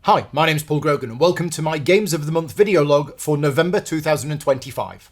Hi, my name's Paul Grogan and welcome to my Games of the Month video log for November 2025.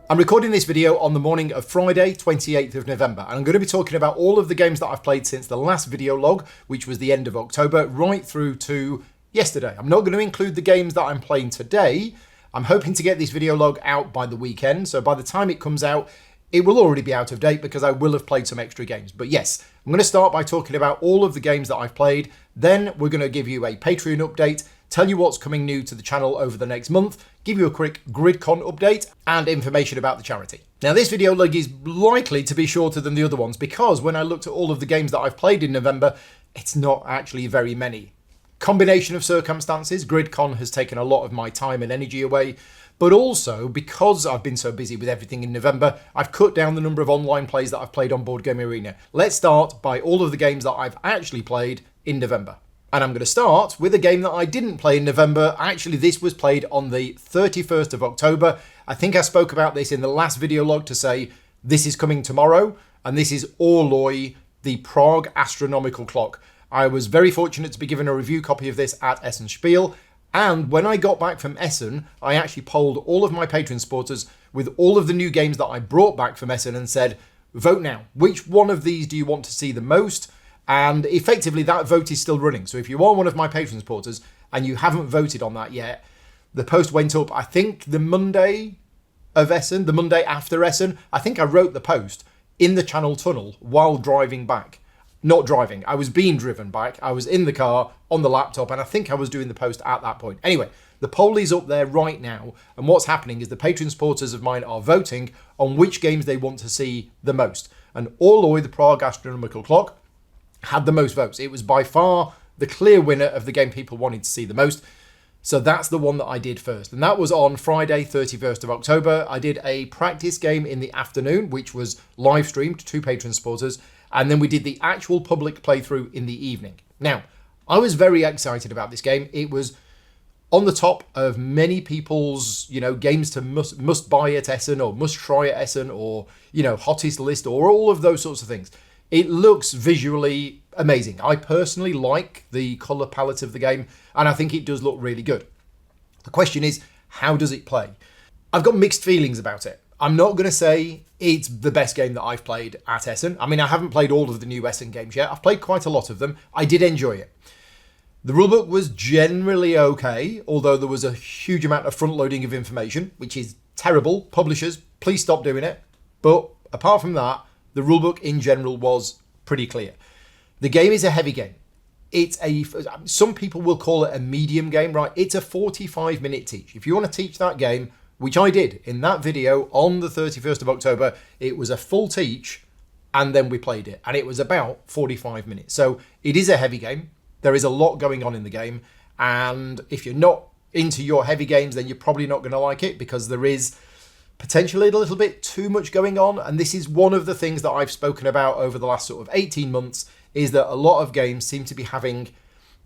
I'm recording this video on the morning of Friday, 28th of November, and I'm going to be talking about all of the games that I've played since the last video log, which was the end of October, right through to yesterday. I'm not going to include the games that I'm playing today. I'm hoping to get this video log out by the weekend, so by the time it comes out, it will already be out of date because I will have played some extra games. But yes, I'm going to start by talking about all of the games that I've played. Then we're going to give you a Patreon update, tell you what's coming new to the channel over the next month, give you a quick GridCon update, and information about the charity. Now, this video log is likely to be shorter than the other ones because when I looked at all of the games that I've played in November, it's not actually very many. Combination of circumstances, GridCon has taken a lot of my time and energy away. But also, because I've been so busy with everything in November, I've cut down the number of online plays that I've played on Board Game Arena. Let's start by all of the games that I've actually played in November. And I'm going to start with a game that I didn't play in November. Actually, this was played on the 31st of October. I think I spoke about this in the last video log to say this is coming tomorrow. And this is Orloj, the Prague Astronomical Clock. I was very fortunate to be given a review copy of this at Essen Spiel. And when I got back from Essen, I actually polled all of my Patreon supporters with all of the new games that I brought back from Essen and said, vote now. Which one of these do you want to see the most? And effectively, that vote is still running. So if you are one of my Patreon supporters and you haven't voted on that yet, the post went up, I think, the Monday of Essen, the Monday after Essen. I think I wrote the post in the Channel Tunnel while driving back. Not driving, I was being driven back. I was in the car on the laptop and I think I was doing the post at that point. Anyway, the poll is up there right now. And what's happening is the Patreon supporters of mine are voting on which games they want to see the most. And Orloj, the Prague Astronomical Clock, had the most votes. It was by far the clear winner of the game people wanted to see the most. So that's the one that I did first. And that was on Friday, 31st of October. I did a practice game in the afternoon, which was live streamed to Patreon supporters. And then we did the actual public playthrough in the evening. Now, I was very excited about this game. It was on the top of many people's, games to must buy at Essen or must try at Essen or, hottest list or all of those sorts of things. It looks visually amazing. I personally like the colour palette of the game and I think it does look really good. The question is, how does it play? I've got mixed feelings about it. I'm not going to say it's the best game that I've played at Essen. I mean, I haven't played all of the new Essen games yet. I've played quite a lot of them. I did enjoy it. The rulebook was generally okay, although there was a huge amount of front-loading of information, which is terrible. Publishers, please stop doing it. But apart from that, the rulebook in general was pretty clear. The game is a heavy game. Some people will call it a medium game, right? It's a 45-minute teach. If you want to teach that game, which I did in that video on the 31st of October, it was a full teach and then we played it. And it was about 45 minutes. So it is a heavy game. There is a lot going on in the game. And if you're not into your heavy games, then you're probably not going to like it because there is potentially a little bit too much going on. And this is one of the things that I've spoken about over the last sort of 18 months is that a lot of games seem to be having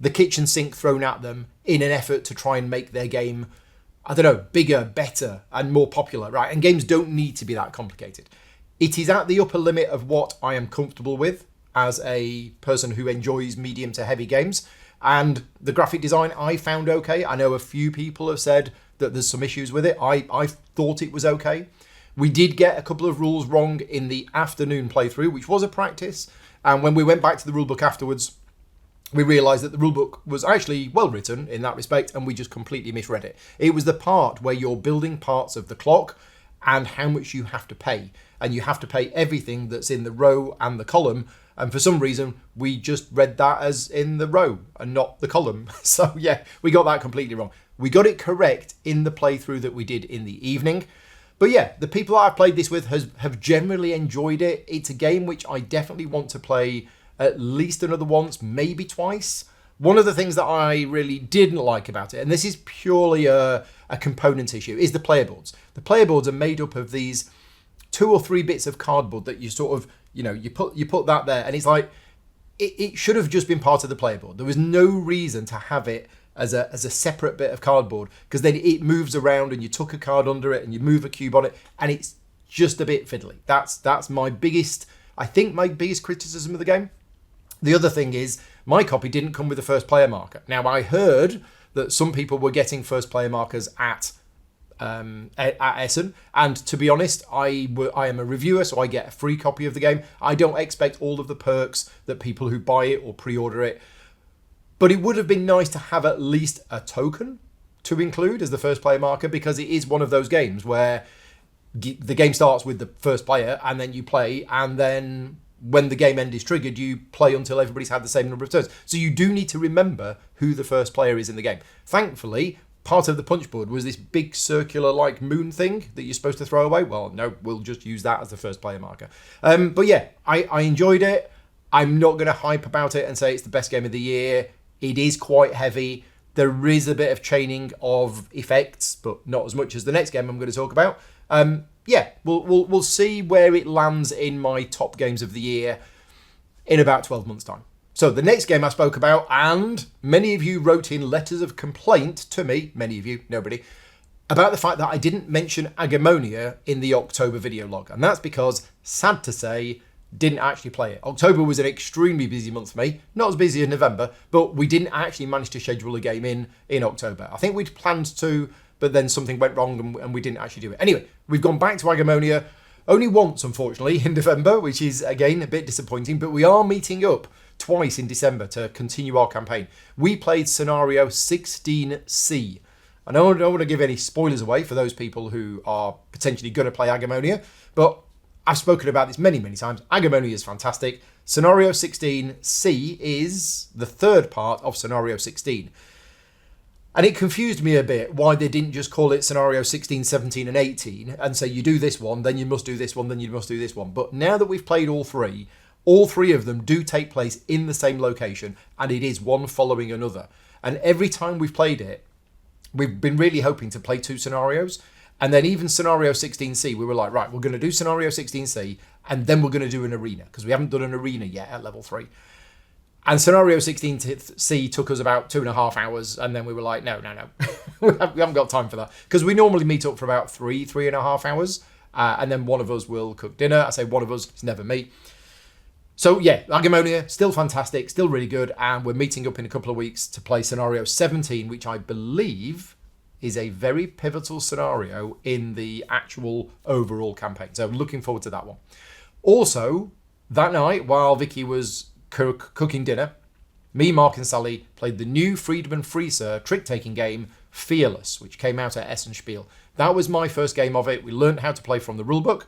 the kitchen sink thrown at them in an effort to try and make their game, I don't know, bigger, better, and more popular, right? And games don't need to be that complicated. It is at the upper limit of what I am comfortable with as a person who enjoys medium to heavy games. And the graphic design I found okay. I know a few people have said that there's some issues with it. I thought it was okay. We did get a couple of rules wrong in the afternoon playthrough, which was a practice. And when we went back to the rulebook afterwards, we realised that the rulebook was actually well written in that respect and we just completely misread it. It was the part where you're building parts of the clock and how much you have to pay. And you have to pay everything that's in the row and the column. And for some reason, we just read that as in the row and not the column. So yeah, we got that completely wrong. We got it correct in the playthrough that we did in the evening. But yeah, the people I've played this with have generally enjoyed it. It's a game which I definitely want to play at least another once, maybe twice. One of the things that I really didn't like about it, and this is purely a component issue, is the player boards. The player boards are made up of these 2 or 3 bits of cardboard that you sort of, you put that there, and it's like, it should have just been part of the player board. There was no reason to have it as a separate bit of cardboard, because then it moves around and you tuck a card under it and you move a cube on it, and it's just a bit fiddly. That's my biggest I think my biggest criticism of the game. The other thing is, my copy didn't come with a first player marker. Now, I heard that some people were getting first player markers at Essen, and to be honest, I am a reviewer, so I get a free copy of the game. I don't expect all of the perks that people who buy it or pre-order it, but it would have been nice to have at least a token to include as the first player marker, because it is one of those games where the game starts with the first player and then you play, and then when the game end is triggered, you play until everybody's had the same number of turns. So you do need to remember who the first player is in the game. Thankfully, part of the punch board was this big circular like moon thing that you're supposed to throw away. Well, no, we'll just use that as the first player marker. But yeah, I enjoyed it. I'm not going to hype about it and say it's the best game of the year. It is quite heavy. There is a bit of chaining of effects, but not as much as the next game I'm going to talk about. Yeah, we'll see where it lands in my top games of the year in about 12 months' time. So the next game I spoke about, and many of you wrote in letters of complaint to me, many of you, nobody, about the fact that I didn't mention Agemonia in the October video log. And that's because, sad to say, didn't actually play it. October was an extremely busy month for me. Not as busy as November, but we didn't actually manage to schedule a game in October. I think we'd planned to, but then something went wrong and we didn't actually do it. Anyway, we've gone back to Agemonia only once, unfortunately, in November, which is, again, a bit disappointing, but we are meeting up twice in December to continue our campaign. We played Scenario 16C. I don't want to give any spoilers away for those people who are potentially going to play Agemonia, but I've spoken about this many, many times. Agemonia is fantastic. Scenario 16C is the third part of Scenario 16. And it confused me a bit why they didn't just call it Scenario 16, 17 and 18 and say you do this one, then you must do this one, then you must do this one. But now that we've played all three of them do take place in the same location, and it is one following another. And every time we've played it, we've been really hoping to play two scenarios. And then even Scenario 16C, we were like, right, we're going to do Scenario 16C, and then we're going to do an arena, because we haven't done an arena yet at level 3. And Scenario 16C took us about 2.5 hours, and then we were like, no. we haven't got time for that. Because we normally meet up for about 3.5 hours, and then one of us will cook dinner. I say one of us, it's never me. So yeah, Agemonia, still fantastic, still really good, and we're meeting up in a couple of weeks to play Scenario 17, which I believe is a very pivotal scenario in the actual overall campaign. So I'm looking forward to that one. Also, that night, while Vicky was cooking dinner, me, Mark and Sally played the new Friedman Freezer trick-taking game, Fearless, which came out at Essen Spiel. That was my first game of it. We learned how to play from the rulebook,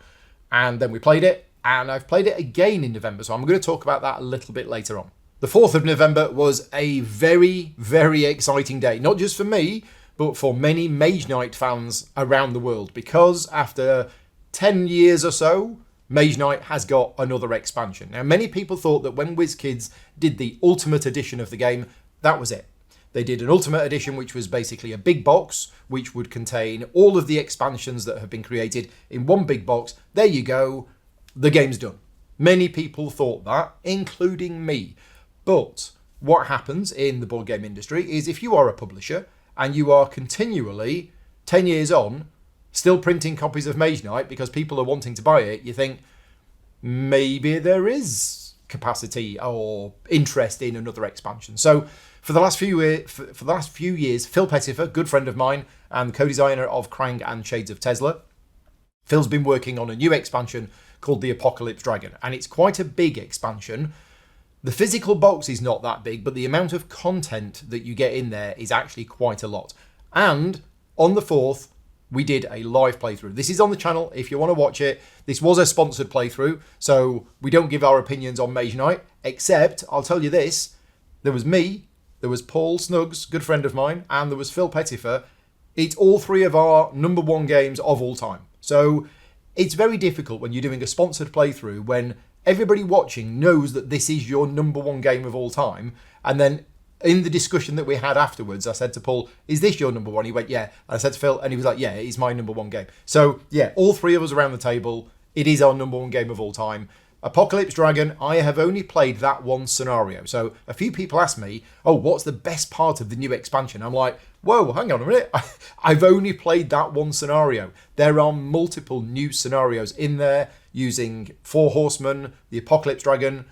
and then we played it, and I've played it again in November, so I'm going to talk about that a little bit later on. The 4th of November was a very, very exciting day, not just for me, but for many Mage Knight fans around the world, because after 10 years or so, Mage Knight has got another expansion. Now, many people thought that when WizKids did the Ultimate Edition of the game, that was it. They did an Ultimate Edition, which was basically a big box, which would contain all of the expansions that have been created in one big box. There you go, the game's done. Many people thought that, including me. But what happens in the board game industry is if you are a publisher and you are continually, 10 years on, still printing copies of Mage Knight because people are wanting to buy it, you think maybe there is capacity or interest in another expansion. So for the last few years, Phil Pettifer, good friend of mine and co-designer of Krang and Shades of Tesla, Phil's been working on a new expansion called the Apocalypse Dragon, and it's quite a big expansion. The physical box is not that big, but the amount of content that you get in there is actually quite a lot. And on the 4th, we did a live playthrough. This is on the channel if you want to watch it. This was a sponsored playthrough, so we don't give our opinions on Mage Knight, except, I'll tell you this, there was me, there was Paul Snuggs, good friend of mine, and there was Phil Pettifer. It's all three of our number one games of all time. So it's very difficult when you're doing a sponsored playthrough when everybody watching knows that this is your number one game of all time, and then in the discussion that we had afterwards, I said to Paul, is this your number one? He went, yeah. And I said to Phil, and he was like, yeah, it's my number one game. So, yeah, all three of us around the table, it is our number one game of all time. Apocalypse Dragon, I have only played that one scenario. So a few people ask me, oh, what's the best part of the new expansion? I'm like, whoa, hang on a minute. I've only played that one scenario. There are multiple new scenarios in there using Four Horsemen, the Apocalypse Dragon,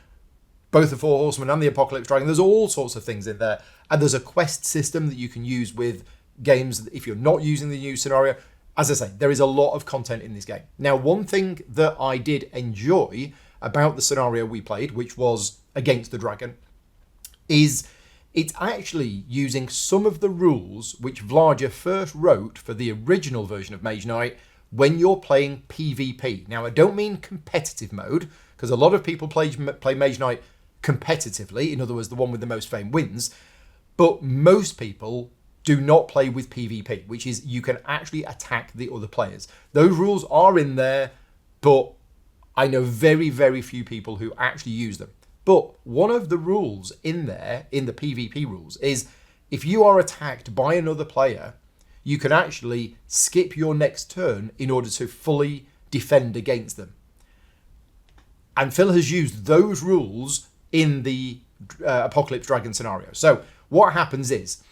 both the Four Horsemen and the Apocalypse Dragon. There's all sorts of things in there. And there's a quest system that you can use with games if you're not using the new scenario. As I say, there is a lot of content in this game. Now, one thing that I did enjoy about the scenario we played, which was Against the Dragon, is it's actually using some of the rules which Vlaja first wrote for the original version of Mage Knight when you're playing PvP. Now, I don't mean competitive mode, because a lot of people play Mage Knight competitively, in other words, the one with the most fame wins, but most people do not play with PvP, which is you can actually attack the other players. Those rules are in there, but I know very, very few people who actually use them. But one of the rules in there, in the PvP rules, is if you are attacked by another player, you can actually skip your next turn in order to fully defend against them. And Phil has used those rules in the Apocalypse Dragon scenario. So what happens is,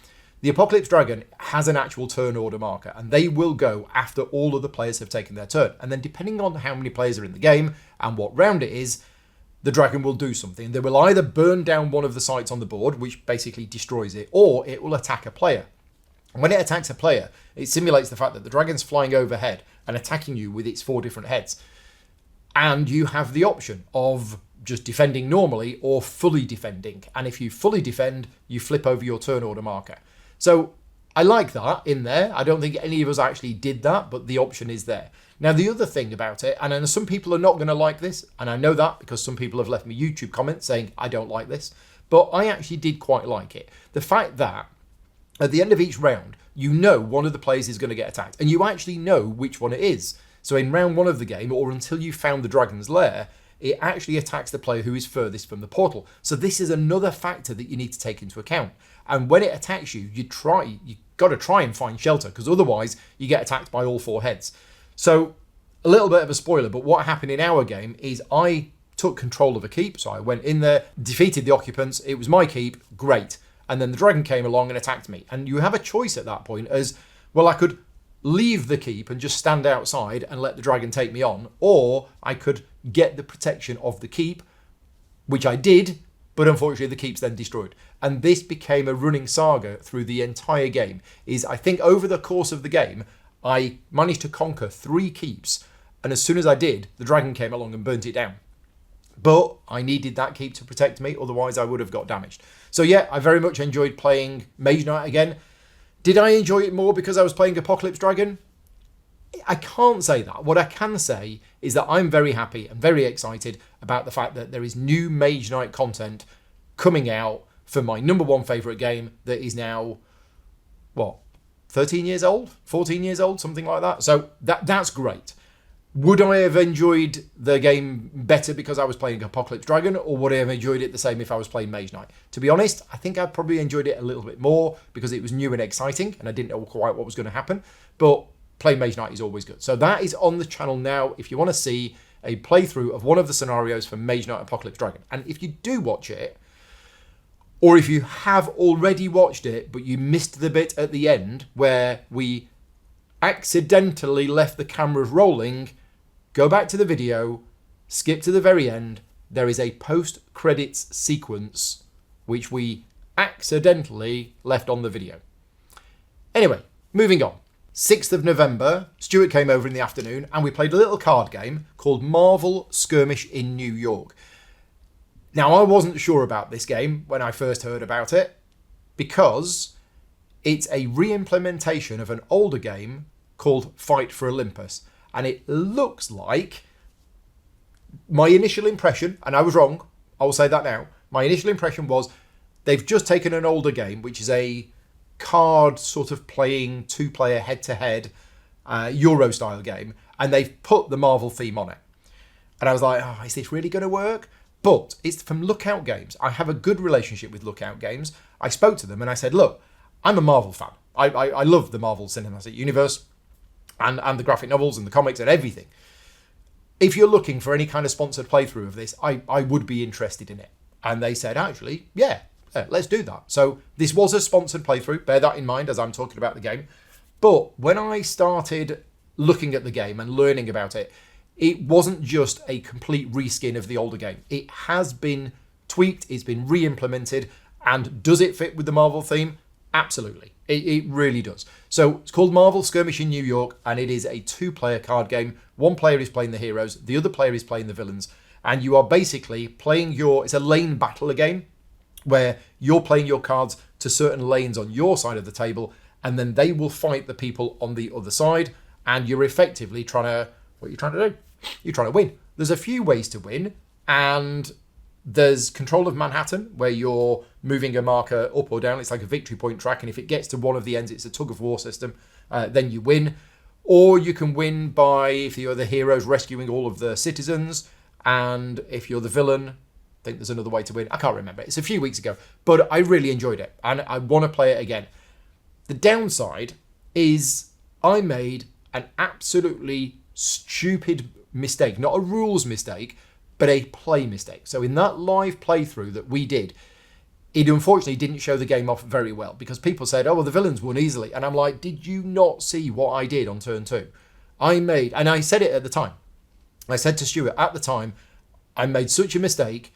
the Apocalypse Dragon has an actual turn order marker, and they will go after all of the players have taken their turn. And then depending on how many players are in the game and what round it is, the dragon will do something. They will either burn down one of the sites on the board, which basically destroys it, or it will attack a player. And when it attacks a player, it simulates the fact that the dragon's flying overhead and attacking you with its 4 different heads. And you have the option of just defending normally or fully defending. And if you fully defend, you flip over your turn order marker. So I like that in there. I don't think any of us actually did that, but the option is there. Now, the other thing about it, and I know some people are not going to like this, and I know that because some people have left me YouTube comments saying, I don't like this, but I actually did quite like it. The fact that at the end of each round, you know one of the players is going to get attacked, and you actually know which one it is. So in round 1 of the game, or until you found the dragon's lair, it actually attacks the player who is furthest from the portal. So this is another factor that you need to take into account. And when it attacks you, you got to try and find shelter, because otherwise you get attacked by all 4 heads. So a little bit of a spoiler, but what happened in our game is I took control of a keep. So I went in there, defeated the occupants. It was my keep. Great. And then the dragon came along and attacked me. And you have a choice at that point as, well, I could leave the keep and just stand outside and let the dragon take me on, or I could get the protection of the keep, which I did, but unfortunately the keep's then destroyed. And this became a running saga through the entire game. I think over the course of the game, I managed to conquer 3 keeps, and as soon as I did, the dragon came along and burnt it down. But I needed that keep to protect me, otherwise I would have got damaged. So yeah, I very much enjoyed playing Mage Knight again. Did I enjoy it more because I was playing Apocalypse Dragon? I can't say that. What I can say is that I'm very happy and very excited about the fact that there is new Mage Knight content coming out for my number 1 favourite game that is now, 13 years old? 14 years old? Something like that. So that's great. Would I have enjoyed the game better because I was playing Apocalypse Dragon, or would I have enjoyed it the same if I was playing Mage Knight? To be honest, I think I probably enjoyed it a little bit more because it was new and exciting and I didn't know quite what was going to happen. But playing Mage Knight is always good. So that is on the channel now if you want to see a playthrough of one of the scenarios for Mage Knight Apocalypse Dragon. And if you do watch it, or if you have already watched it but you missed the bit at the end where we accidentally left the cameras rolling, go back to the video, skip to the very end. There is a post-credits sequence which we accidentally left on the video. Anyway, moving on. 6th of November, Stuart came over in the afternoon and we played a little card game called Marvel Skirmish in New York. Now, I wasn't sure about this game when I first heard about it because it's a re-implementation of an older game called Fight for Olympus. And it looks like, my initial impression, and I was wrong, I will say that now, my initial impression was they've just taken an older game, which is a card sort of playing 2-player head-to-head Euro-style game, and they've put the Marvel theme on it. And I was like, oh, is this really going to work? But it's from Lookout Games. I have a good relationship with Lookout Games. I spoke to them and I said, look, I'm a Marvel fan. I love the Marvel Cinematic Universe and the graphic novels and the comics and everything. if you're looking for any kind of sponsored playthrough of this, I would be interested in it. And they said, actually, yeah, let's do that. So this was a sponsored playthrough. Bear that in mind as I'm talking about the game. But when I started looking at the game and learning about it, it wasn't just a complete reskin of the older game. It has been tweaked, it's been re-implemented, and does it fit with the Marvel theme? Absolutely. It really does. So it's called Marvel Skirmish in New York, and it is a 2-player card game. One player is playing the heroes, the other player is playing the villains, and you are basically playing it's a lane battler game, where you're playing your cards to certain lanes on your side of the table, and then they will fight the people on the other side, and you're effectively what are you trying to do? You're trying to win. There's a few ways to win, and there's control of Manhattan, where you're moving a marker up or down. It's like a victory point track, and if it gets to one of the ends, it's a tug-of-war system. Then you win. Or you can win by, if you're the heroes, rescuing all of the citizens, and if you're the villain, I think there's another way to win. I can't remember. It's a few weeks ago, but I really enjoyed it, and I want to play it again. The downside is I made an absolutely stupid mistake, not a rules mistake, but a play mistake. So in that live playthrough that we did, it unfortunately didn't show the game off very well, because people said, oh, well, the villains won easily. And I'm like, did you not see what I did on turn 2? And I said it at the time. I said to Stuart at the time, I made such a mistake,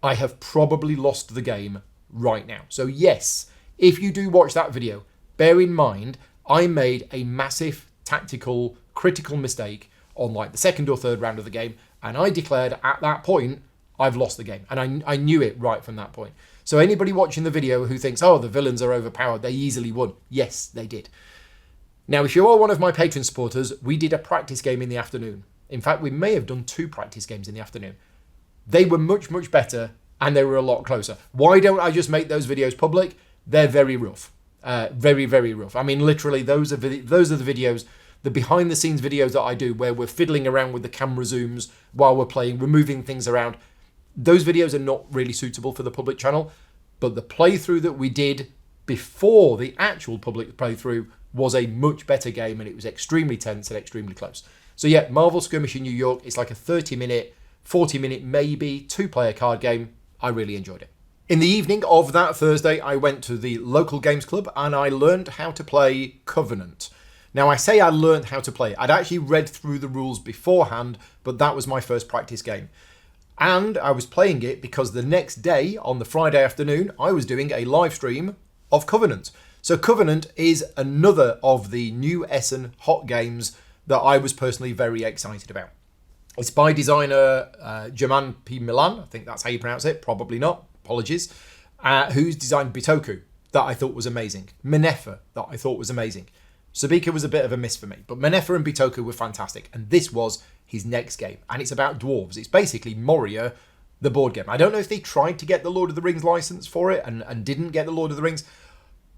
I have probably lost the game right now. So yes, if you do watch that video, bear in mind, I made a massive tactical, critical mistake on like the second or third round of the game, and I declared at that point, I've lost the game. And I knew it right from that point. So anybody watching the video who thinks, oh, the villains are overpowered, they easily won. Yes, they did. Now, if you are one of my Patreon supporters, we did a practice game in the afternoon. In fact, we may have done 2 practice games in the afternoon. They were much, much better, and they were a lot closer. Why don't I just make those videos public? They're very rough. Very, very rough. I mean, literally, those are the videos, the behind-the-scenes videos that I do, where we're fiddling around with the camera zooms while we're playing, we're moving things around. Those videos are not really suitable for the public channel, but the playthrough that we did before the actual public playthrough was a much better game, and it was extremely tense and extremely close. So yeah, Marvel Skirmish in New York, it's like a 30-minute, 40-minute maybe, 2-player card game. I really enjoyed it. In the evening of that Thursday, I went to the local games club and I learned how to play Covenant. Now, I say I learned how to play. I'd actually read through the rules beforehand, but that was my first practice game. And I was playing it because the next day, on the Friday afternoon, I was doing a live stream of Covenant. So Covenant is another of the new Essen hot games that I was personally very excited about. It's by designer German P. Milan, I think that's how you pronounce it, probably not, apologies, who's designed Bitoku, that I thought was amazing. Minefa, that I thought was amazing. Sabika was a bit of a miss for me, but Minefa and Bitoku were fantastic, and this was his next game, and it's about dwarves. It's basically Moria, the board game. I don't know if they tried to get the Lord of the Rings license for it and didn't get the Lord of the Rings,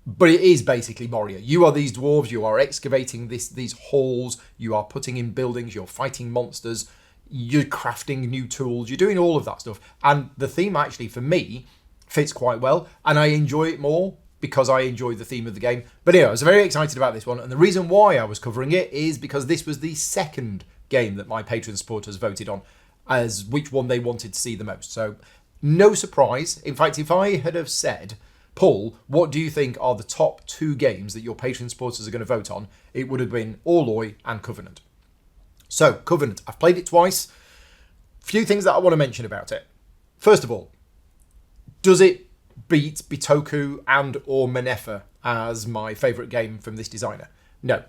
but it is basically Moria. You are these dwarves, you are excavating these halls, you are putting in buildings, you're fighting monsters, you're crafting new tools, you're doing all of that stuff. And the theme actually, for me, fits quite well, and I enjoy it more because I enjoy the theme of the game. But anyway, I was very excited about this one, and the reason why I was covering it is because this was the second game that my Patreon supporters voted on as which one they wanted to see the most. So no surprise. In fact, if I had have said, Paul, what do you think are the top 2 games that your Patreon supporters are going to vote on, it would have been Orloj and Covenant. So Covenant, I've played it twice. Few things that I want to mention about it. First of all, does it beat Bitoku and or Minefa as my favourite game from this designer? No.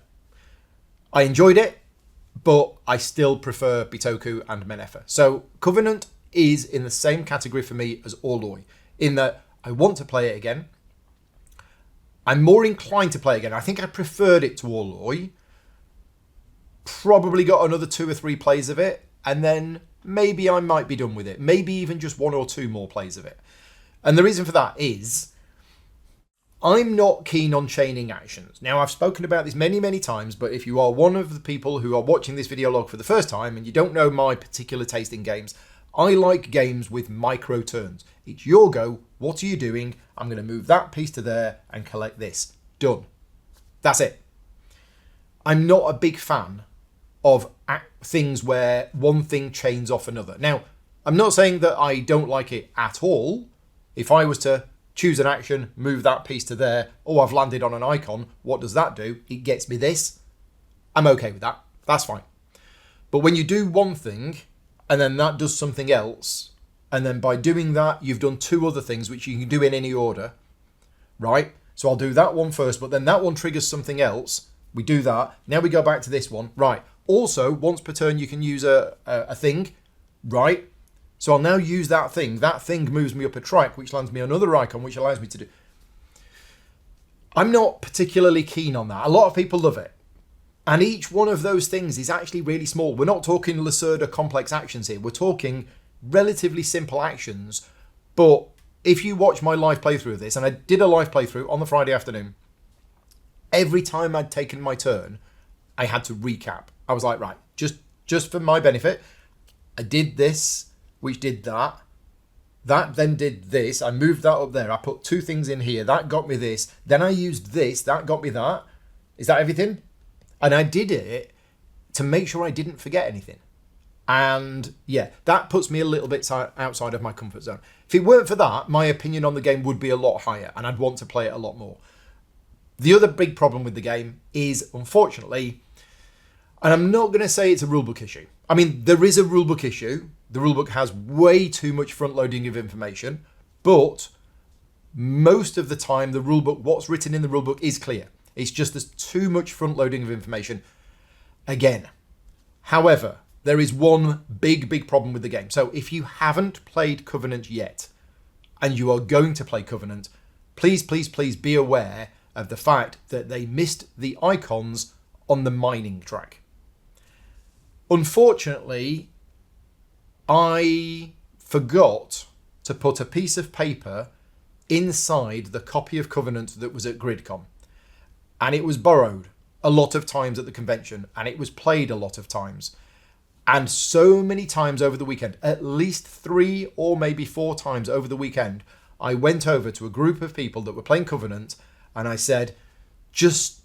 I enjoyed it, but I still prefer Bitoku and Minefa. So Covenant is in the same category for me as Orloj, in that I want to play it again. I'm more inclined to play again. I think I preferred it to Orloj. Probably got another 2 or 3 plays of it, and then maybe I might be done with it. Maybe even just 1 or 2 more plays of it. And the reason for that is I'm not keen on chaining actions. Now, I've spoken about this many, many times, but if you are one of the people who are watching this video log for the first time and you don't know my particular taste in games, I like games with micro turns. It's your go. What are you doing? I'm going to move that piece to there and collect this. Done. That's it. I'm not a big fan of things where one thing chains off another. Now, I'm not saying that I don't like it at all. If I was to choose an action, move that piece to there, oh, I've landed on an icon, what does that do? It gets me this. I'm okay with that. That's fine. But when you do one thing, and then that does something else, and then by doing that, you've done two other things, which you can do in any order, right? So I'll do that one first, but then that one triggers something else. We do that. Now we go back to this one. Right. Also, once per turn, you can use a thing, right? So I'll now use that thing. That thing moves me up a track, which lands me another icon, which allows me to do... I'm not particularly keen on that. A lot of people love it. And each one of those things is actually really small. We're not talking Lacerda complex actions here. We're talking relatively simple actions. But if you watch my live playthrough of this, and I did a live playthrough on the Friday afternoon, every time I'd taken my turn, I had to recap. I was like, right, just for my benefit, I did this, which did that. That then did this. I moved that up there. I put two things in here. That got me this. Then I used this. That got me that. Is that everything? And I did it to make sure I didn't forget anything. And yeah, that puts me a little bit outside of my comfort zone. If it weren't for that, my opinion on the game would be a lot higher and I'd want to play it a lot more. The other big problem with the game is, unfortunately, and I'm not going to say it's a rulebook issue. I mean, there is a rulebook issue. The rulebook has way too much front loading of information, but most of the time the rulebook, what's written in the rulebook is clear. It's just there's too much front loading of information again. However, there is one big problem with the game. So if you haven't played Covenant yet and you are going to play Covenant, please be aware of the fact that they missed the icons on the mining track. Unfortunately, I forgot to put a piece of paper inside the copy of Covenant that was at GridCon. And it was borrowed a lot of times at the convention, and it was played a lot of times. And so many times over the weekend, at least 3 or maybe 4 times over the weekend, I went over to a group of people that were playing Covenant, and I said, just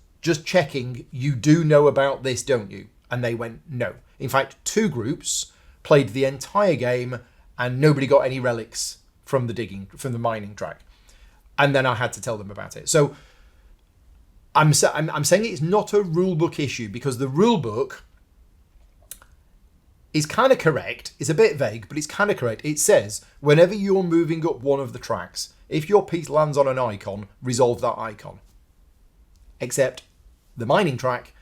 checking, you do know about this, don't you? And they went, no. In fact, 2 groups played the entire game and nobody got any relics from the mining track. And then I had to tell them about it. So I'm saying it's not a rulebook issue because the rulebook is kind of correct. It's a bit vague, but it's kind of correct. It says whenever you're moving up one of the tracks, if your piece lands on an icon, resolve that icon. Except the mining track,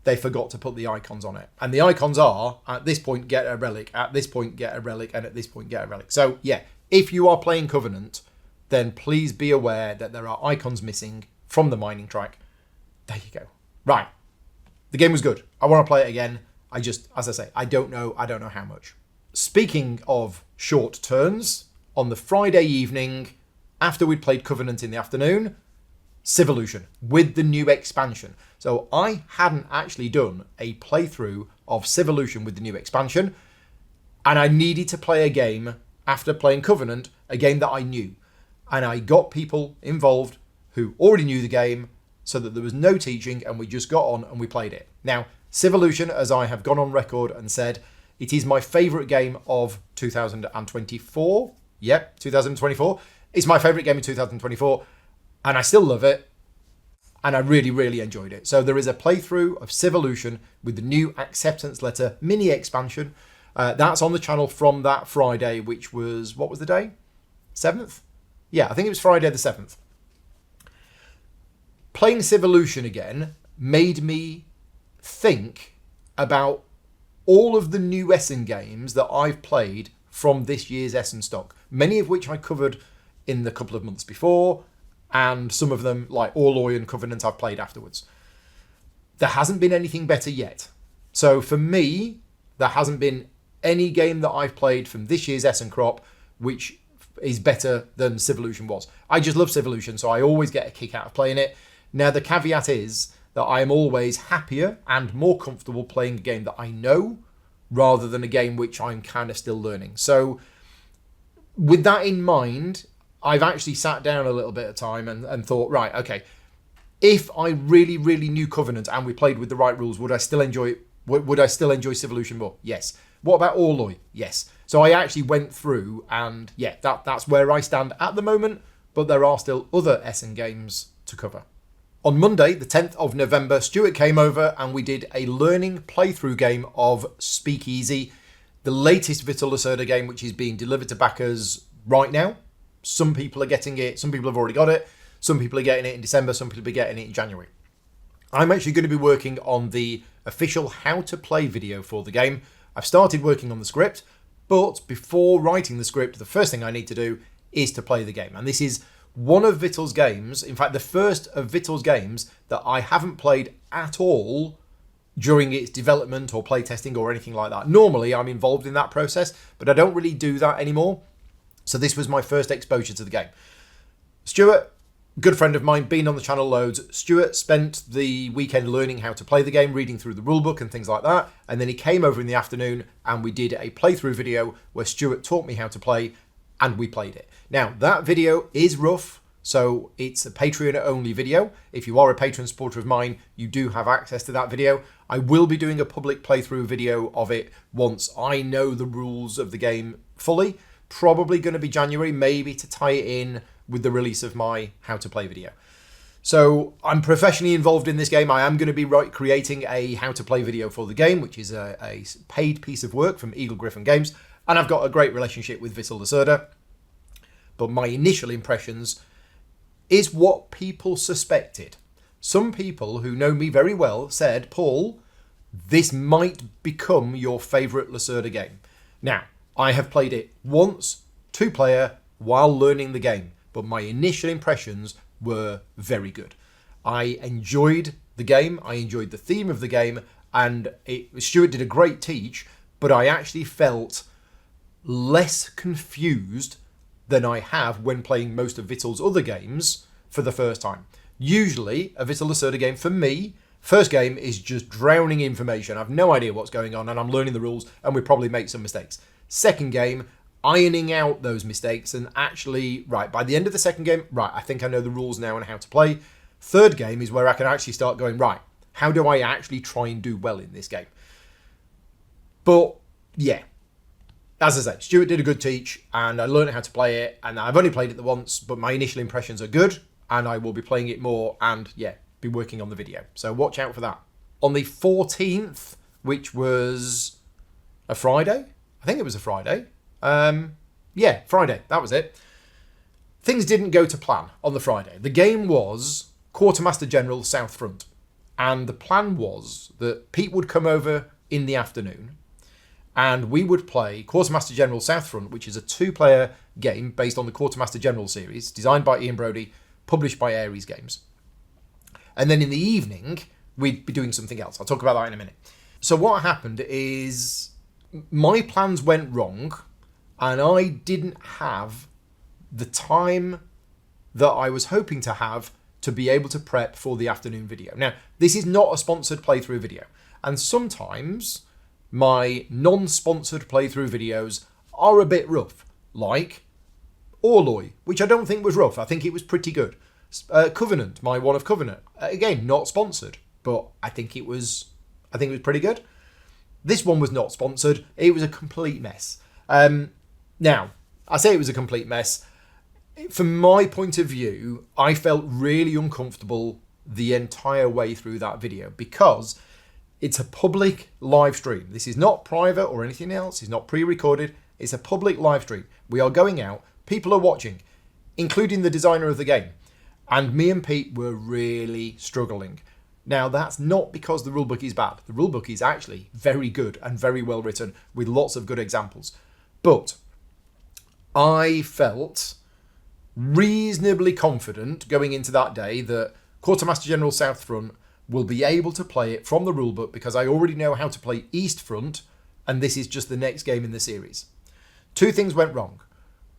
they forgot to put the icons on it. And the icons are, at this point, get a relic, at this point, get a relic, and at this point, get a relic. So, yeah, if you are playing Covenant, then please be aware that there are icons missing from the mining track. There you go. Right. The game was good. I want to play it again. I just, as I say, I don't know how much. Speaking of short turns, on the Friday evening, after we'd played Covenant in the afternoon, Civolution with the new expansion. So I hadn't actually done a playthrough of Civolution with the new expansion, and I needed to play a game after playing Covenant, a game that I knew. And I got people involved who already knew the game so that there was no teaching and we just got on and we played it. Now, Civolution, as I have gone on record and said, it is my favourite game of 2024. Yep, 2024. It's my favourite game of 2024. And I still love it. And I really enjoyed it. So there is a playthrough of Civolution with the new acceptance letter mini expansion. That's on the channel from that Friday, which was, what was the day? 7th? Yeah, I think it was Friday the 7th. Playing Civolution again made me think about all of the new Essen games that I've played from this year's Essen stock. Many of which I covered in the couple of months before, and some of them, like Orloj and Covenant, I've played afterwards. There hasn't been anything better yet. So for me, there hasn't been any game that I've played from this year's Essen crop which is better than Civolution was. I just love Civolution, so I always get a kick out of playing it. Now, the caveat is that I am always happier and more comfortable playing a game that I know rather than a game which I'm kind of still learning. So with that in mind, I've actually sat down a little bit of time and thought, right, okay, if I really knew Covenant and we played with the right rules, would I still enjoy it Would I still enjoy Civolution more? Yes. What about Orloj? Yes. So I actually went through, and yeah, that's where I stand at the moment, but there are still other Essen games to cover. On Monday, the 10th of November, Stuart came over and we did a learning playthrough game of Speakeasy, the latest Vital Lacerda game, which is being delivered to backers right now. Some people are getting it, some people have already got it, some people are getting it in December, some people are getting it in January. I'm actually going to be working on the official how to play video for the game. I've started working on the script, but before writing the script, the first thing I need to do is to play the game. And this is one of Vital's games, in fact, the first of Vital's games that I haven't played at all during its development or playtesting or anything like that. Normally, I'm involved in that process, but I don't really do that anymore. So this was my first exposure to the game. Stuart, good friend of mine, been on the channel loads. Stuart spent the weekend learning how to play the game, reading through the rulebook and things like that. And then he came over in the afternoon and we did a playthrough video where Stuart taught me how to play and we played it. Now, that video is rough, so it's a Patreon-only video. If you are a Patreon supporter of mine, you do have access to that video. I will be doing a public playthrough video of it once I know the rules of the game fully. Probably going to be January, maybe to tie it in with the release of my how to play video. So I'm professionally involved in this game. I am going to be creating a how to play video for the game, which is a paid piece of work from Eagle Griffin Games. And I've got a great relationship with Vital Lacerda. But my initial impressions is what people suspected. Some people who know me very well said, Paul, this might become your favourite Lacerda game. Now, I have played it once, 2-player, while learning the game. But my initial impressions were very good. I enjoyed the game, I enjoyed the theme of the game, and Stuart did a great teach, but I actually felt less confused than I have when playing most of Vital's other games for the first time. Usually, a Vital Lacerda game, for me, first game is just drowning information. I have no idea what's going on, and I'm learning the rules, and we probably make some mistakes. Second game, ironing out those mistakes and actually, right, by the end of the second game, right, I think I know the rules now and how to play. Third game is where I can actually start going, right, how do I actually try and do well in this game? But, yeah, as I said, Stuart did a good teach and I learned how to play it, and I've only played it the once, but my initial impressions are good and I will be playing it more and, yeah, be working on the video. So watch out for that. On the 14th, which was a Friday, I think it was a Friday. Yeah, Friday, that was it. Things didn't go to plan on the Friday. The game was Quartermaster General South Front. And the plan was that Pete would come over in the afternoon and we would play Quartermaster General South Front, which is a 2-player game based on the Quartermaster General series, designed by Ian Brodie, published by Ares Games. And then in the evening, we'd be doing something else. I'll talk about that in a minute. So what happened is my plans went wrong and I didn't have the time that I was hoping to have to be able to prep for the afternoon video. Now, this is not a sponsored playthrough video, and sometimes my non-sponsored playthrough videos are a bit rough, like Orloj, which I don't think was rough. I think it was pretty good. Covenant, my one of Covenant, again, not sponsored, but I think it was pretty good. This one was not sponsored. It was a complete mess. Now, I say it was a complete mess. From my point of view, I felt really uncomfortable the entire way through that video because it's a public live stream. This is not private or anything else. It's not pre-recorded. It's a public live stream. We are going out. People are watching, including the designer of the game. And me and Pete were really struggling. Now, that's not because the rulebook is bad. The rulebook is actually very good and very well written with lots of good examples. But I felt reasonably confident going into that day that Quartermaster General South Front will be able to play it from the rulebook because I already know how to play East Front, and this is just the next game in the series. 2 things went wrong.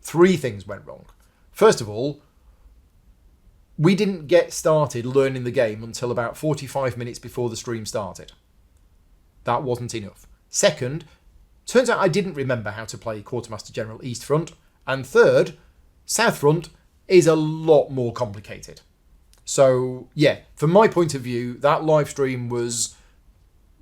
3 things went wrong. First of all, we didn't get started learning the game until about 45 minutes before the stream started. That wasn't enough. Second, turns out I didn't remember how to play Quartermaster General East Front. And third, South Front is a lot more complicated. So, yeah, from my point of view, that live stream was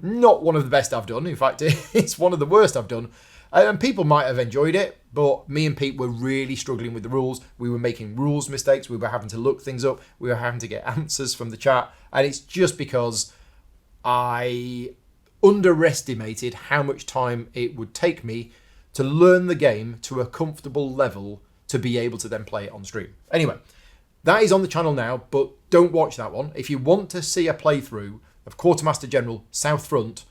Not one of the best I've done. In fact, it's one of the worst I've done. And people might have enjoyed it, but me and Pete were really struggling with the rules. We were making rules mistakes. We were having to look things up. We were having to get answers from the chat. And it's just because I underestimated how much time it would take me to learn the game to a comfortable level to be able to then play it on stream. Anyway, that is on the channel now, but don't watch that one. If you want to see a playthrough of Quartermaster General South Front,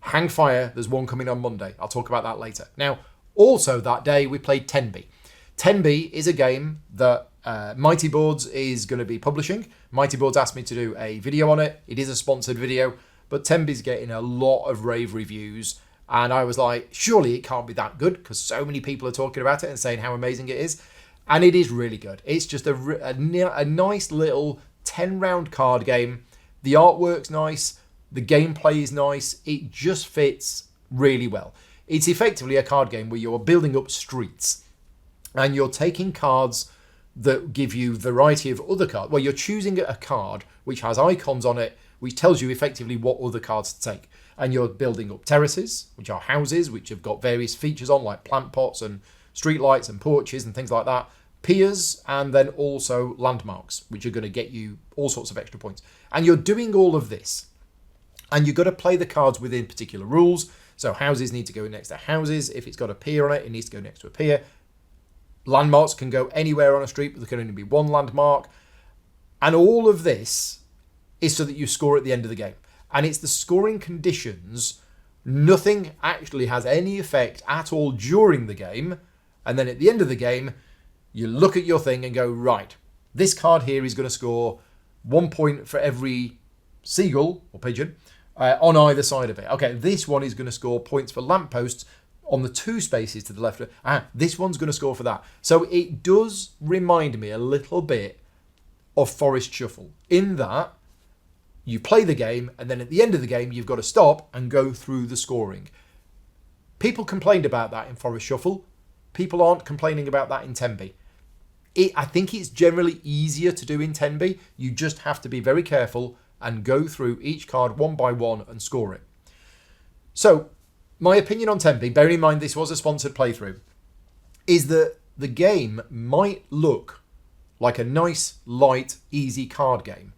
hang fire, there's one coming on Monday. I'll talk about that later. Now, also that day we played Tenby. Tenby is a game that Mighty Boards is going to be publishing. Mighty Boards asked me to do a video on it. It is a sponsored video, but Tenby's getting a lot of rave reviews. And I was like, surely it can't be that good because so many people are talking about it and saying how amazing it is. And it is really good. It's just a nice little 10-round card game. The artwork's nice. The gameplay is nice. It just fits really well. It's effectively a card game where you're building up streets and you're taking cards that give you variety of other cards. Well, you're choosing a card which has icons on it, which tells you effectively what other cards to take. And you're building up terraces, which are houses, which have got various features on, like plant pots and street lights and porches and things like that. Piers, and then also landmarks, which are going to get you all sorts of extra points. And you're doing all of this. And you've got to play the cards within particular rules. So houses need to go next to houses. If it's got a pier on it, it needs to go next to a pier. Landmarks can go anywhere on a street, but there can only be one landmark. And all of this is so that you score at the end of the game. And it's the scoring conditions. Nothing actually has any effect at all during the game. And then at the end of the game, you look at your thing and go, right, this card here is going to score 1 point for every seagull or pigeon on either side of it. Okay, this one is going to score points for lampposts on the 2 spaces to the left. This one's going to score for that. So it does remind me a little bit of Forest Shuffle in that you play the game and then at the end of the game you've got to stop and go through the scoring. People complained about that in Forest Shuffle. People aren't complaining about that in Tenby. I think it's generally easier to do in Tenby. You just have to be very careful and go through each card one by one and score it. So, my opinion on Tenby, bearing in mind this was a sponsored playthrough, is that the game might look like a nice, light, easy card game,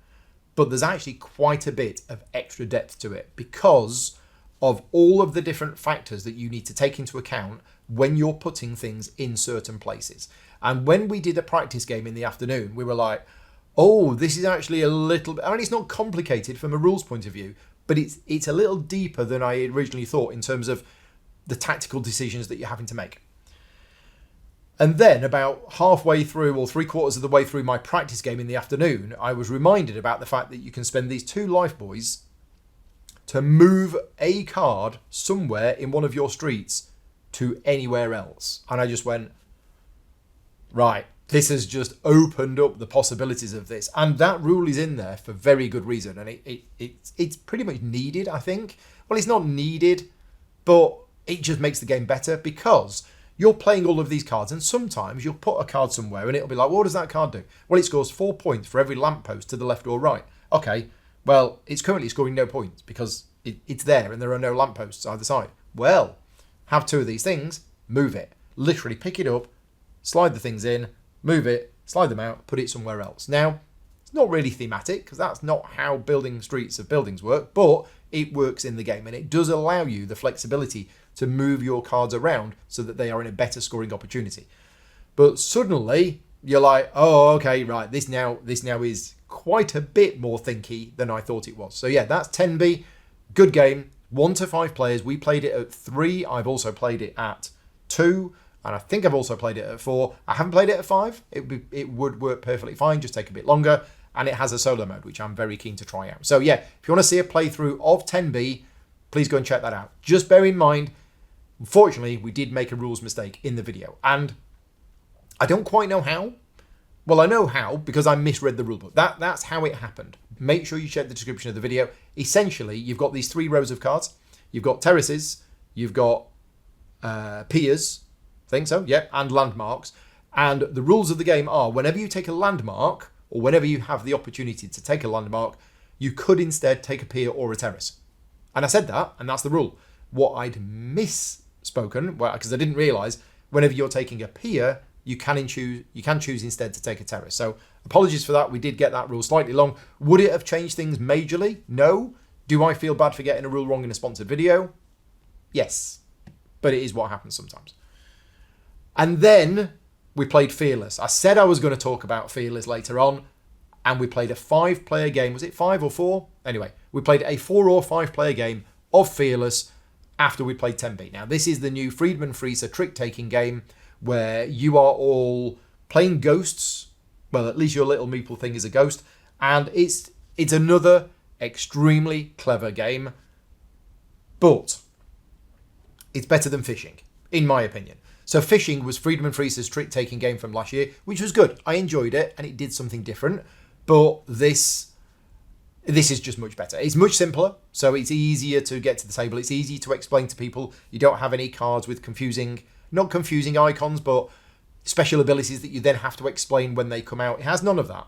but there's actually quite a bit of extra depth to it because of all of the different factors that you need to take into account when you're putting things in certain places. And when we did a practice game in the afternoon, we were like, oh, this is actually a little bit, I mean, it's not complicated from a rules point of view, but it's a little deeper than I originally thought in terms of the tactical decisions that you're having to make. And then about halfway through or 3/4 of the way through my practice game in the afternoon, I was reminded about the fact that you can spend these 2 life buoys to move a card somewhere in one of your streets to anywhere else. And I just went, right, this has just opened up the possibilities of this. And that rule is in there for very good reason. And it's pretty much needed, I think. Well, it's not needed, but it just makes the game better because you're playing all of these cards and sometimes you'll put a card somewhere and it'll be like, what does that card do? Well, it scores 4 points for every lamppost to the left or right. Okay, well, it's currently scoring no points because it's there and there are no lampposts either side. Well, have 2 of these things, move it. Literally pick it up, slide the things in, move it, slide them out, put it somewhere else. Now, it's not really thematic because that's not how building streets of buildings work, but it works in the game and it does allow you the flexibility to move your cards around so that they are in a better scoring opportunity. But suddenly, you're like, oh, okay, right, this now is quite a bit more thinky than I thought it was. So yeah, that's Tenby. Good game. 1 to 5 players. We played it at 3. I've also played it at 2. And I think I've also played it at 4. I haven't played it at 5. It would work perfectly fine, just take a bit longer. And it has a solo mode, which I'm very keen to try out. So yeah, if you want to see a playthrough of Tenby, please go and check that out. Just bear in mind, unfortunately, we did make a rules mistake in the video. And I don't quite know how. Well, I know how because I misread the rulebook. That's how it happened. Make sure you check the description of the video. Essentially, you've got these 3 rows of cards. You've got terraces. You've got piers. I think so, yeah, and landmarks. And the rules of the game are whenever you take a landmark or whenever you have the opportunity to take a landmark, you could instead take a pier or a terrace. And I said that, and that's the rule. What I'd misspoken, well, because I didn't realise, whenever you're taking a peer, you can choose instead to take a terrorist. So apologies for that. We did get that rule slightly long. Would it have changed things majorly? No. Do I feel bad for getting a rule wrong in a sponsored video? Yes. But it is what happens sometimes. And then we played Fearless. I said I was going to talk about Fearless later on, and we played a 5-player game. Was it 5 or 4? Anyway, we played a 4 or 5-player game of Fearless after we played Tenby. Now, this is the new Friedman Freezer trick-taking game where you are all playing ghosts. Well, at least your little meeple thing is a ghost. And it's another extremely clever game. But it's better than Fishing, in my opinion. So Fishing was Friedman Freezer's trick-taking game from last year, which was good. I enjoyed it, and it did something different. But this is just much better. It's much simpler, so it's easier to get to the table. It's easy to explain to people. You don't have any cards with not confusing icons, but special abilities that you then have to explain when they come out. It has none of that.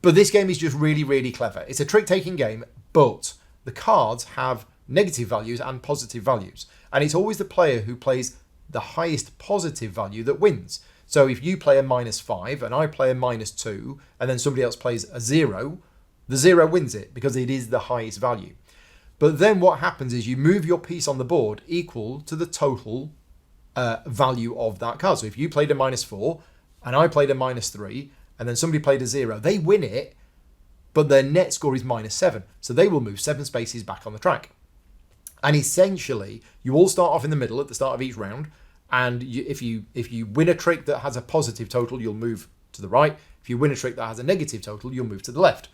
But this game is just really, really clever. It's a trick-taking game, but the cards have negative values and positive values. And it's always the player who plays the highest positive value that wins. So if you play a -5 and I play a -2 and then somebody else plays a 0, the 0 wins it because it is the highest value. But then what happens is you move your piece on the board equal to the total value of that card. So if you played a -4 and I played a -3 and then somebody played a 0, they win it, but their net score is -7. So they will move 7 spaces back on the track. And essentially, you all start off in the middle at the start of each round. And if you win a trick that has a positive total, you'll move to the right. If you win a trick that has a negative total, you'll move to the left.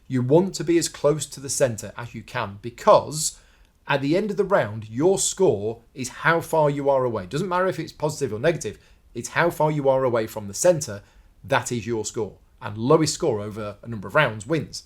You want to be as close to the centre as you can, because at the end of the round, your score is how far you are away. It doesn't matter if it's positive or negative. It's how far you are away from the centre. That is your score. And lowest score over a number of rounds wins.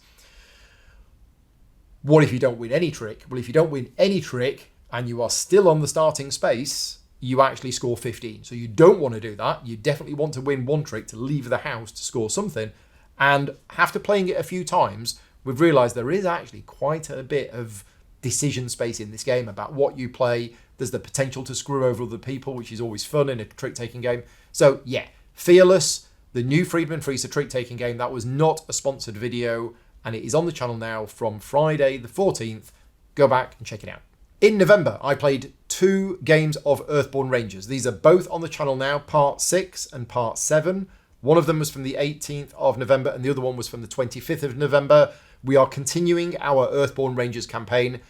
What if you don't win any trick? Well, if you don't win any trick and you are still on the starting space, you actually score 15. So you don't want to do that. You definitely want to win one trick to leave the house to score something. And after playing it a few times, we've realised there is actually quite a bit of decision space in this game about what you play. There's the potential to screw over other people, which is always fun in a trick-taking game. So yeah, Fearless, the new Friedman Freezer trick-taking game. That was not a sponsored video, and it is on the channel now from Friday the 14th. Go back and check it out. In November, I played 2 games of Earthborne Rangers. These are both on the channel now, part 6 and part 7. One of them was from the 18th of November and the other one was from the 25th of November. We are continuing our Earthborne Rangers campaign.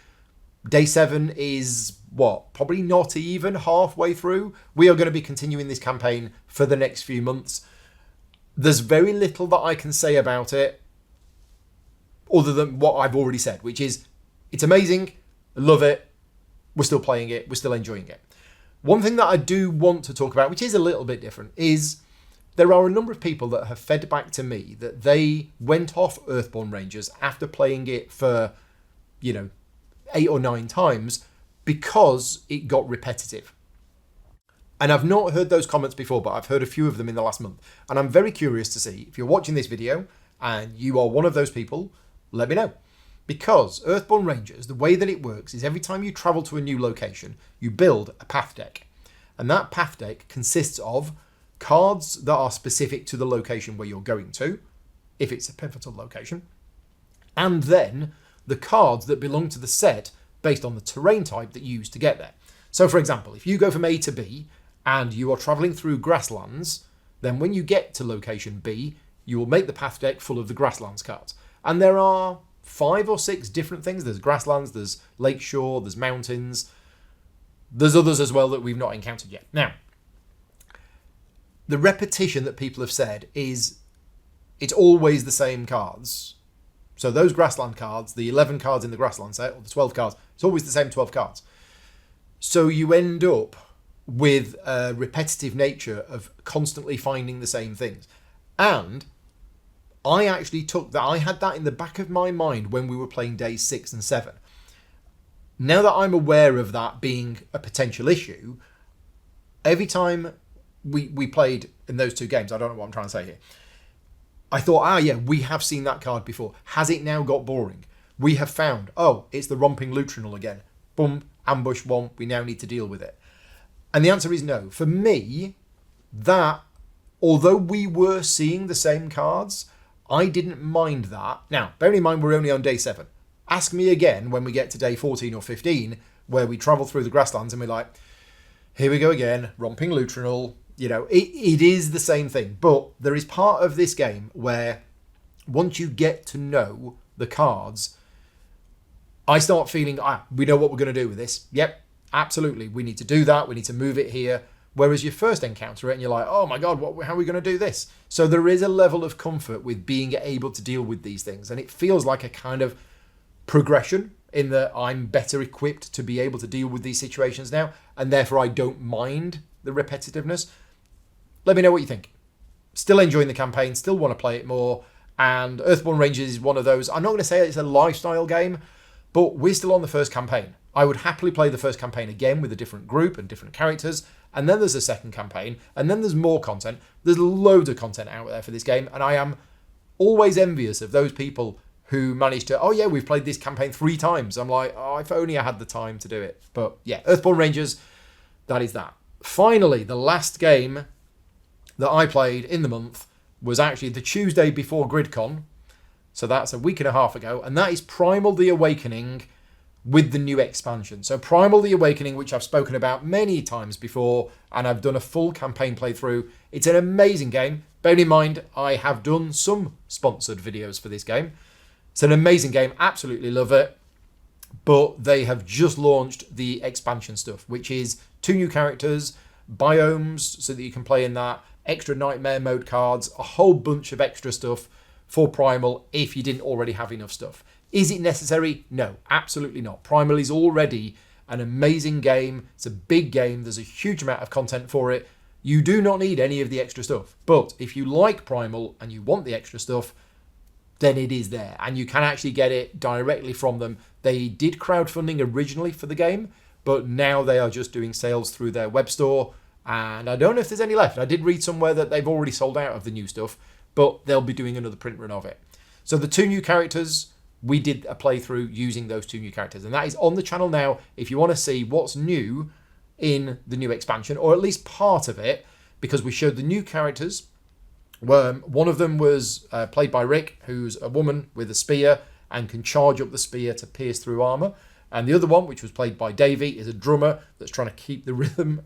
Day 7 is, probably not even halfway through. We are going to be continuing this campaign for the next few months. There's very little that I can say about it other than what I've already said, which is it's amazing, I love it, we're still playing it, we're still enjoying it. One thing that I do want to talk about, which is a little bit different, is there are a number of people that have fed back to me that they went off Earthborne Rangers after playing it for, 8 or 9 times because it got repetitive. And I've not heard those comments before, but I've heard a few of them in the last month. And I'm very curious to see, if you're watching this video and you are one of those people, let me know. Because Earthborne Rangers, the way that it works is every time you travel to a new location, you build a path deck. And that path deck consists of cards that are specific to the location where you're going to, if it's a pivotal location, and then the cards that belong to the set based on the terrain type that you use to get there. So for example, if you go from A to B and you are travelling through grasslands, then when you get to location B, you will make the path deck full of the grasslands cards. And there are 5 or 6 different things. There's grasslands, there's lakeshore, there's mountains. There's others as well that we've not encountered yet. Now, the repetition that people have said is it's always the same cards. So those grassland cards, the 11 cards in the grassland set, or the 12 cards, it's always the same 12 cards. So you end up with a repetitive nature of constantly finding the same things. And I actually I had that in the back of my mind when we were playing days 6 and 7. Now that I'm aware of that being a potential issue, every time we played in those 2 games, I don't know what I'm trying to say here, I thought, we have seen that card before. Has it now got boring? we have found, oh, it's the romping lutrinal again. Boom, ambush one, we now need to deal with it. And the answer is no. For me, that, although we were seeing the same cards, I didn't mind that. Now, bearing in mind we're only on day 7. Ask me again when we get to day 14 or 15, where we travel through the grasslands and we're like, here we go again, romping lutrinal. You know, it is the same thing. But there is part of this game where once you get to know the cards, I start feeling, we know what we're going to do with this. Yep, absolutely. We need to do that. We need to move it here. Whereas you first encounter it and you're like, oh my God, how are we going to do this? So there is a level of comfort with being able to deal with these things. And it feels like a kind of progression in that I'm better equipped to be able to deal with these situations now. And therefore I don't mind the repetitiveness. Let me know what you think. Still enjoying the campaign, still want to play it more. And Earthborne Rangers is one of those, I'm not going to say it's a lifestyle game, but we're still on the first campaign. I would happily play the first campaign again with a different group and different characters. And then there's a second campaign. And then there's more content. There's loads of content out there for this game. And I am always envious of those people who manage to, oh yeah, we've played this campaign 3 times. I'm like, oh, if only I had the time to do it. But yeah, Earthborne Rangers, that is that. Finally, the last game that I played in the month was actually the Tuesday before GridCon. So that's a week and a half ago. And that is Primal the Awakening with the new expansion. So Primal the Awakening, which I've spoken about many times before, and I've done a full campaign playthrough. It's an amazing game. Bear in mind, I have done some sponsored videos for this game. It's an amazing game. Absolutely love it. But they have just launched the expansion stuff, which is 2 new characters, biomes, so that you can play in that, extra nightmare mode cards, a whole bunch of extra stuff for Primal if you didn't already have enough stuff. Is it necessary? No, absolutely not. Primal is already an amazing game. It's a big game. There's a huge amount of content for it. You do not need any of the extra stuff. But if you like Primal and you want the extra stuff, then it is there. And you can actually get it directly from them. They did crowdfunding originally for the game, but now they are just doing sales through their web store. And I don't know if there's any left. I did read somewhere that they've already sold out of the new stuff, but they'll be doing another print run of it. So the 2 new characters, we did a playthrough using those 2 new characters. And that is on the channel now if you want to see what's new in the new expansion, or at least part of it, because we showed the new characters. One of them was played by Rick, who's a woman with a spear and can charge up the spear to pierce through armour. And the other one, which was played by Davey, is a drummer that's trying to keep the rhythm,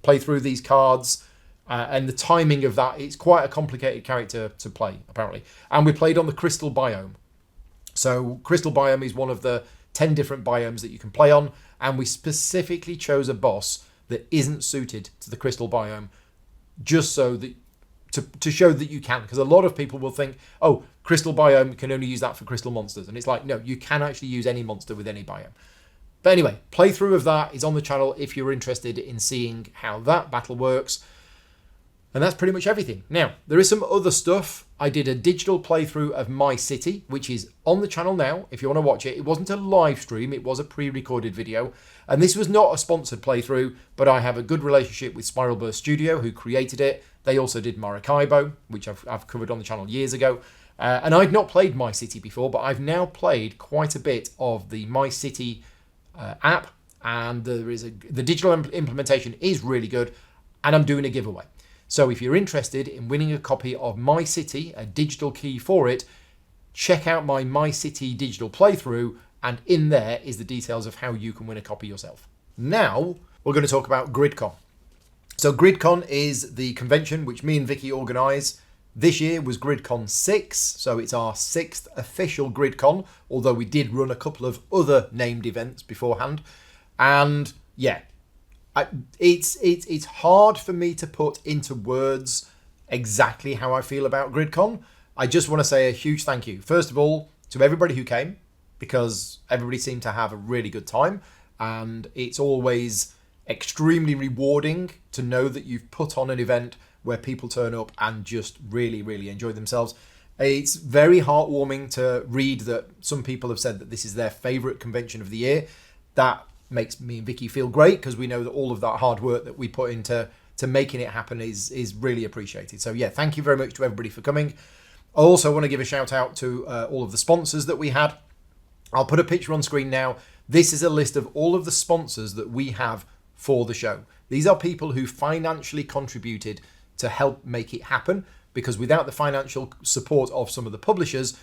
play through these cards. And the timing of that, it's quite a complicated character to play, apparently. And we played on the Crystal Biome. So Crystal Biome is one of the 10 different biomes that you can play on. And we specifically chose a boss that isn't suited to the Crystal Biome, just so that to show that you can. Because a lot of people will think, oh, Crystal Biome can only use that for crystal monsters. And it's like, no, you can actually use any monster with any biome. But anyway, playthrough of that is on the channel if you're interested in seeing how that battle works. And that's pretty much everything. Now, there is some other stuff. I did a digital playthrough of My City, which is on the channel now if you want to watch it. It wasn't a live stream, it was a pre-recorded video. And this was not a sponsored playthrough, but I have a good relationship with Spiral Burst Studio, who created it. They also did Maracaibo, which I've covered on the channel years ago. And I'd not played My City before, but I've now played quite a bit of the My City app. And the digital implementation is really good. And I'm doing a giveaway. So if you're interested in winning a copy of My City, a digital key for it, check out my My City digital playthrough, and in there is the details of how you can win a copy yourself. Now, we're going to talk about GridCon. So GridCon is the convention which me and Vicky organise. This year was GridCon 6, so it's our 6th official GridCon, although we did run a couple of other named events beforehand. And yeah, it's hard for me to put into words exactly how I feel about GridCon. I just want to say a huge thank you, first of all, to everybody who came, because everybody seemed to have a really good time, and it's always extremely rewarding to know that you've put on an event where people turn up and just really, really enjoy themselves. It's very heartwarming to read that some people have said that this is their favourite convention of the year. That makes me and Vicky feel great, because we know that all of that hard work that we put into making it happen is really appreciated. So yeah, thank you very much to everybody for coming. I also want to give a shout out to all of the sponsors that we had. I'll put a picture on screen now. This is a list of all of the sponsors that we have for the show. These are people who financially contributed to help make it happen, because without the financial support of some of the publishers,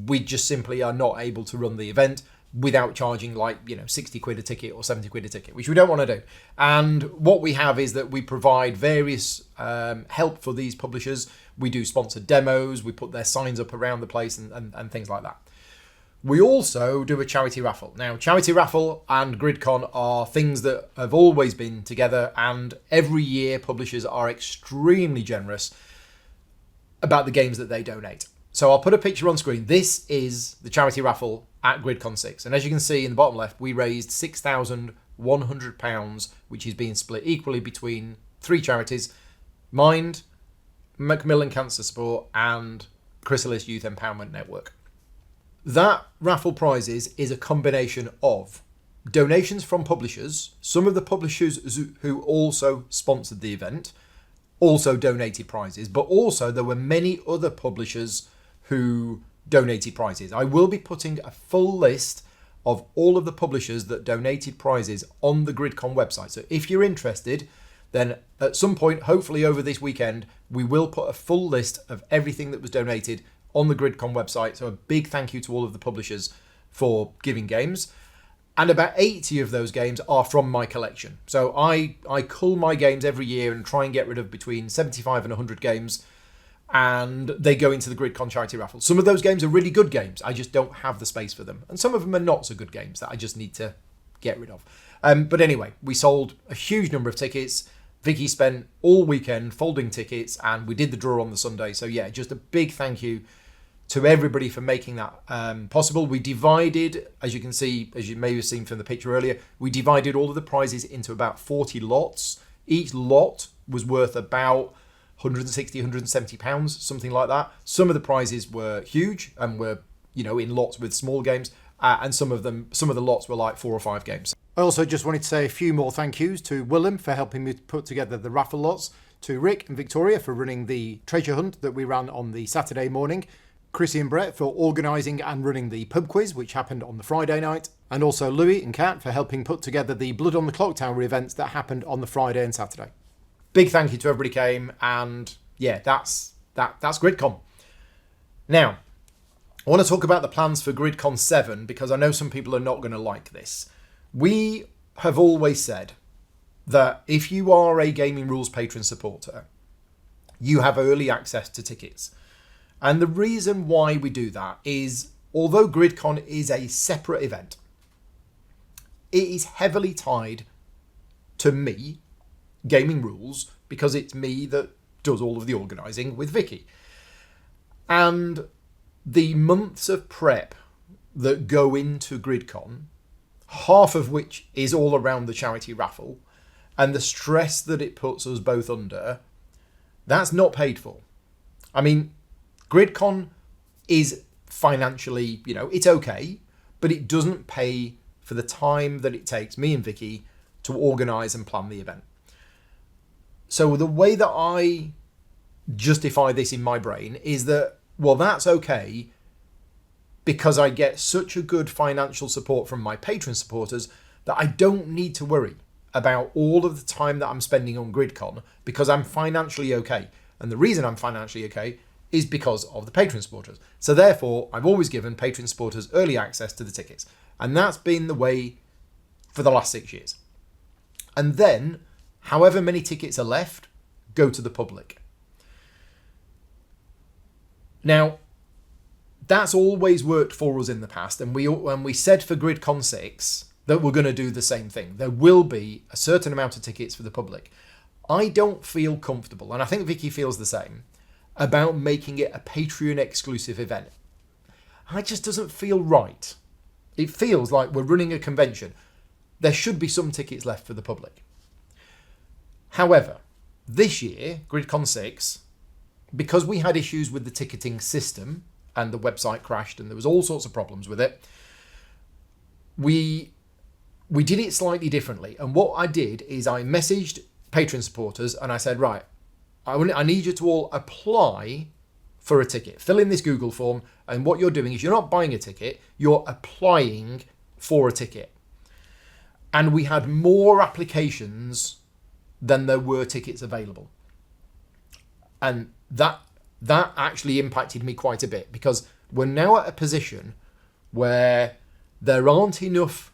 we just simply are not able to run the event without charging 60 quid a ticket or 70 quid a ticket, which we don't want to do. And what we have is that we provide various help for these publishers. We do sponsored demos, we put their signs up around the place and things like that. We also do a charity raffle. Now, charity raffle and GridCon are things that have always been together, and every year publishers are extremely generous about the games that they donate. So I'll put a picture on screen. This is the charity raffle at GridCon 6. And as you can see in the bottom left, we raised £6,100, which is being split equally between 3 charities: Mind, Macmillan Cancer Support, and Chrysalis Youth Empowerment Network. That raffle prizes is a combination of donations from publishers. Some of the publishers who also sponsored the event also donated prizes, but also there were many other publishers who donated prizes. I will be putting a full list of all of the publishers that donated prizes on the GridCon website. So if you're interested, then at some point, hopefully over this weekend, we will put a full list of everything that was donated on the GridCon website. So a big thank you to all of the publishers for giving games. And about 80 of those games are from my collection. So I cull my games every year and try and get rid of between 75 and 100 games. And they go into the GridCon charity raffle. Some of those games are really good games. I just don't have the space for them. And some of them are not so good games that I just need to get rid of. But anyway, we sold a huge number of tickets. Vicky spent all weekend folding tickets, and we did the draw on the Sunday. So yeah, just a big thank you to everybody for making that possible. We divided, as you can see, as you may have seen from the picture earlier, we divided all of the prizes into about 40 lots. Each lot was worth about 160, 170 pounds, something like that. Some of the prizes were huge and were, in lots with small games, and some of the lots were like 4 or 5 games. I also just wanted to say a few more thank yous to Willem for helping me put together the raffle lots, to Rick and Victoria for running the treasure hunt that we ran on the Saturday morning, Chrissy and Brett for organising and running the pub quiz, which happened on the Friday night, and also Louis and Kat for helping put together the Blood on the Clock Tower events that happened on the Friday and Saturday. Big thank you to everybody came, and yeah, that's GridCon. Now, I want to talk about the plans for GridCon 7, because I know some people are not going to like this. We have always said that if you are a Gaming Rules patron supporter, you have early access to tickets. And the reason why we do that is, although GridCon is a separate event, it is heavily tied to me, Gaming Rules, because it's me that does all of the organising with Vicky. And the months of prep that go into GridCon, half of which is all around the charity raffle, and the stress that it puts us both under, that's not paid for. I mean, GridCon is financially, it's okay, but it doesn't pay for the time that it takes me and Vicky to organise and plan the event. So the way that I justify this in my brain is that, well, that's okay because I get such a good financial support from my patron supporters that I don't need to worry about all of the time that I'm spending on GridCon, because I'm financially okay. And the reason I'm financially okay is because of the patron supporters. So therefore, I've always given patron supporters early access to the tickets. And that's been the way for the last 6 years. And then, however many tickets are left, go to the public. Now, that's always worked for us in the past. And we said for GridCon 6 that we're going to do the same thing. There will be a certain amount of tickets for the public. I don't feel comfortable, and I think Vicky feels the same, about making it a Patreon exclusive event. It just doesn't feel right. It feels like we're running a convention. There should be some tickets left for the public. However, this year, GridCon 6, because we had issues with the ticketing system and the website crashed and there was all sorts of problems with it, we did it slightly differently. And what I did is I messaged patron supporters and I said, right, I need you to all apply for a ticket. Fill in this Google form, and what you're doing is you're not buying a ticket, you're applying for a ticket. And we had more applications than there were tickets available. And that actually impacted me quite a bit, because we're now at a position where there aren't enough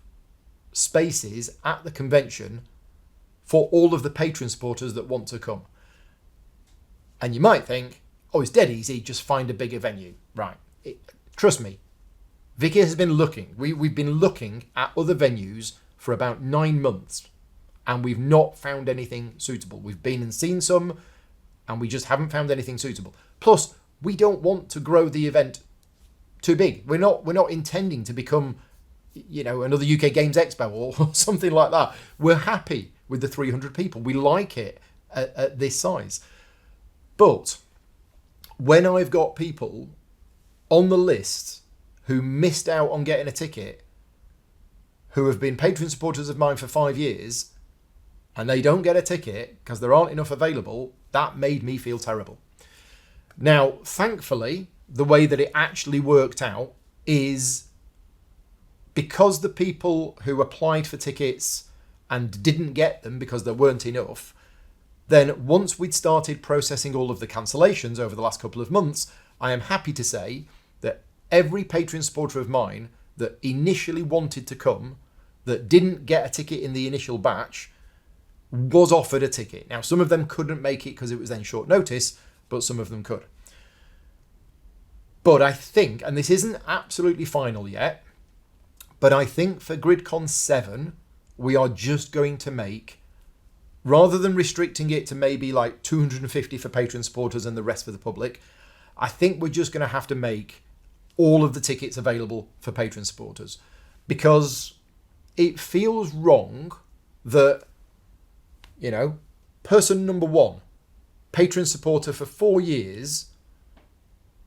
spaces at the convention for all of the patron supporters that want to come. And you might think, oh, it's dead easy, just find a bigger venue. Right. Trust me, Vicky has been looking. We've been looking at other venues for about 9 months, and we've not found anything suitable. We've been and seen some, and we just haven't found anything suitable. Plus, we don't want to grow the event too big. We're not intending to become, another UK Games Expo or something like that. We're happy with the 300 people. We like it at this size. But when I've got people on the list who missed out on getting a ticket, who have been patron supporters of mine for 5 years, and they don't get a ticket because there aren't enough available, that made me feel terrible. Now, thankfully, the way that it actually worked out is because the people who applied for tickets and didn't get them because there weren't enough, then once we'd started processing all of the cancellations over the last couple of months, I am happy to say that every patron supporter of mine that initially wanted to come, that didn't get a ticket in the initial batch, was offered a ticket. Now, some of them couldn't make it because it was then short notice, but some of them could. But I think, and this isn't absolutely final yet, but I think for GridCon 7, we are just going to make, rather than restricting it to maybe like 250 for patron supporters and the rest for the public, I think we're just going to have to make all of the tickets available for patron supporters, because it feels wrong that, person number 1, patron supporter for 4 years,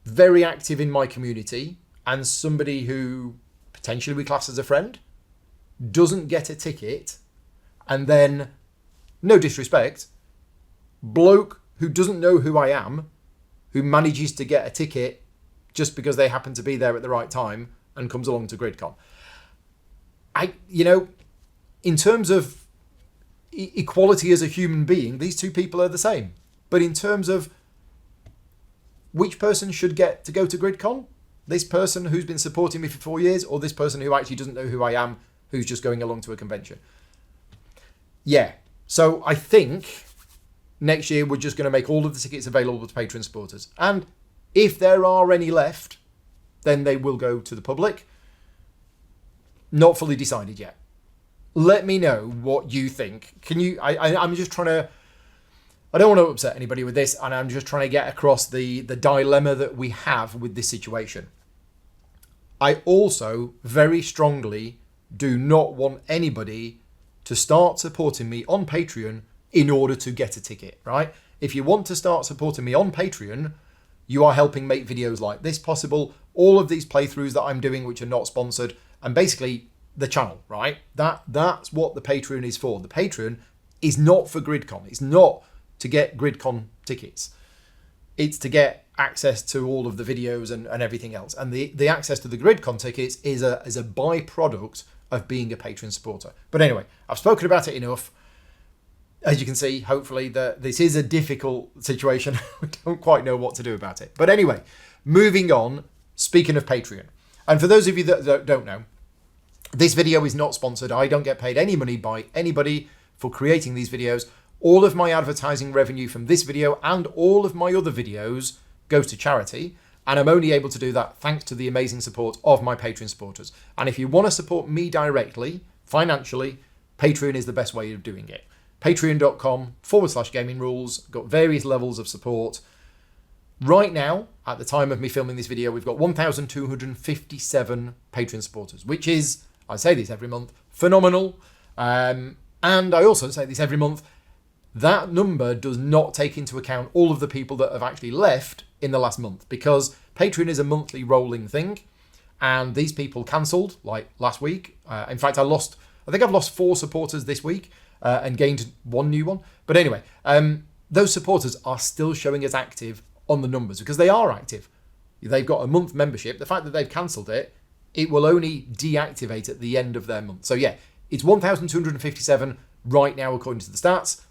very active in my community, and somebody who potentially we class as a friend, doesn't get a ticket, and then, no disrespect, bloke who doesn't know who I am, who manages to get a ticket just because they happen to be there at the right time and comes along to GridCon. In terms of equality as a human being, these two people are the same. But in terms of which person should get to go to GridCon, this person who's been supporting me for 4 years, or this person who actually doesn't know who I am, who's just going along to a convention? Yeah. So I think next year we're just going to make all of the tickets available to patron supporters. And if there are any left, then they will go to the public. Not fully decided yet. Let me know what you think. I'm just trying to, I don't want to upset anybody with this, and I'm just trying to get across the dilemma that we have with this situation. I also very strongly do not want anybody to start supporting me on Patreon in order to get a ticket, right? If you want to start supporting me on Patreon, you are helping make videos like this possible, all of these playthroughs that I'm doing which are not sponsored, and basically the channel, right? That's what the Patreon is for. The Patreon is not for GridCon. It's not to get GridCon tickets. It's to get access to all of the videos and everything else. And the access to the GridCon tickets is a byproduct of being a patron supporter. But anyway, I've spoken about it enough. As you can see, hopefully, this is a difficult situation. We don't quite know what to do about it. But anyway, moving on, speaking of Patreon. And for those of you that don't know, this video is not sponsored. I don't get paid any money by anybody for creating these videos. All of my advertising revenue from this video and all of my other videos goes to charity. And I'm only able to do that thanks to the amazing support of my Patreon supporters. And if you want to support me directly, financially, Patreon is the best way of doing it. Patreon.com/gaming rules. Got various levels of support. Right now, at the time of me filming this video, we've got 1,257 Patreon supporters, which is, I say this every month, phenomenal. And I also say this every month, that number does not take into account all of the people that have actually left in the last month, because Patreon is a monthly rolling thing, and these people cancelled like last week. In fact, I think I've lost 4 supporters this week and gained 1 new one. But anyway, those supporters are still showing as active on the numbers because they are active. They've got a month membership. The fact that they've cancelled it, it will only deactivate at the end of their month. So yeah, it's 1,257 right now according to the stats,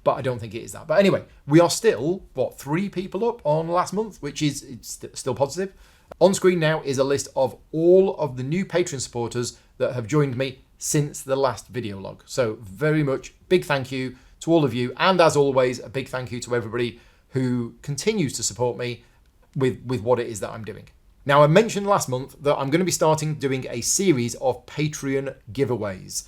but I don't think it is that. But anyway, we are still, 3 people up on last month, which is it's still positive. On screen now is a list of all of the new Patreon supporters that have joined me since the last video log. So very much big thank you to all of you. And as always, a big thank you to everybody who continues to support me with what it is that I'm doing. Now, I mentioned last month that I'm going to be starting doing a series of Patreon giveaways.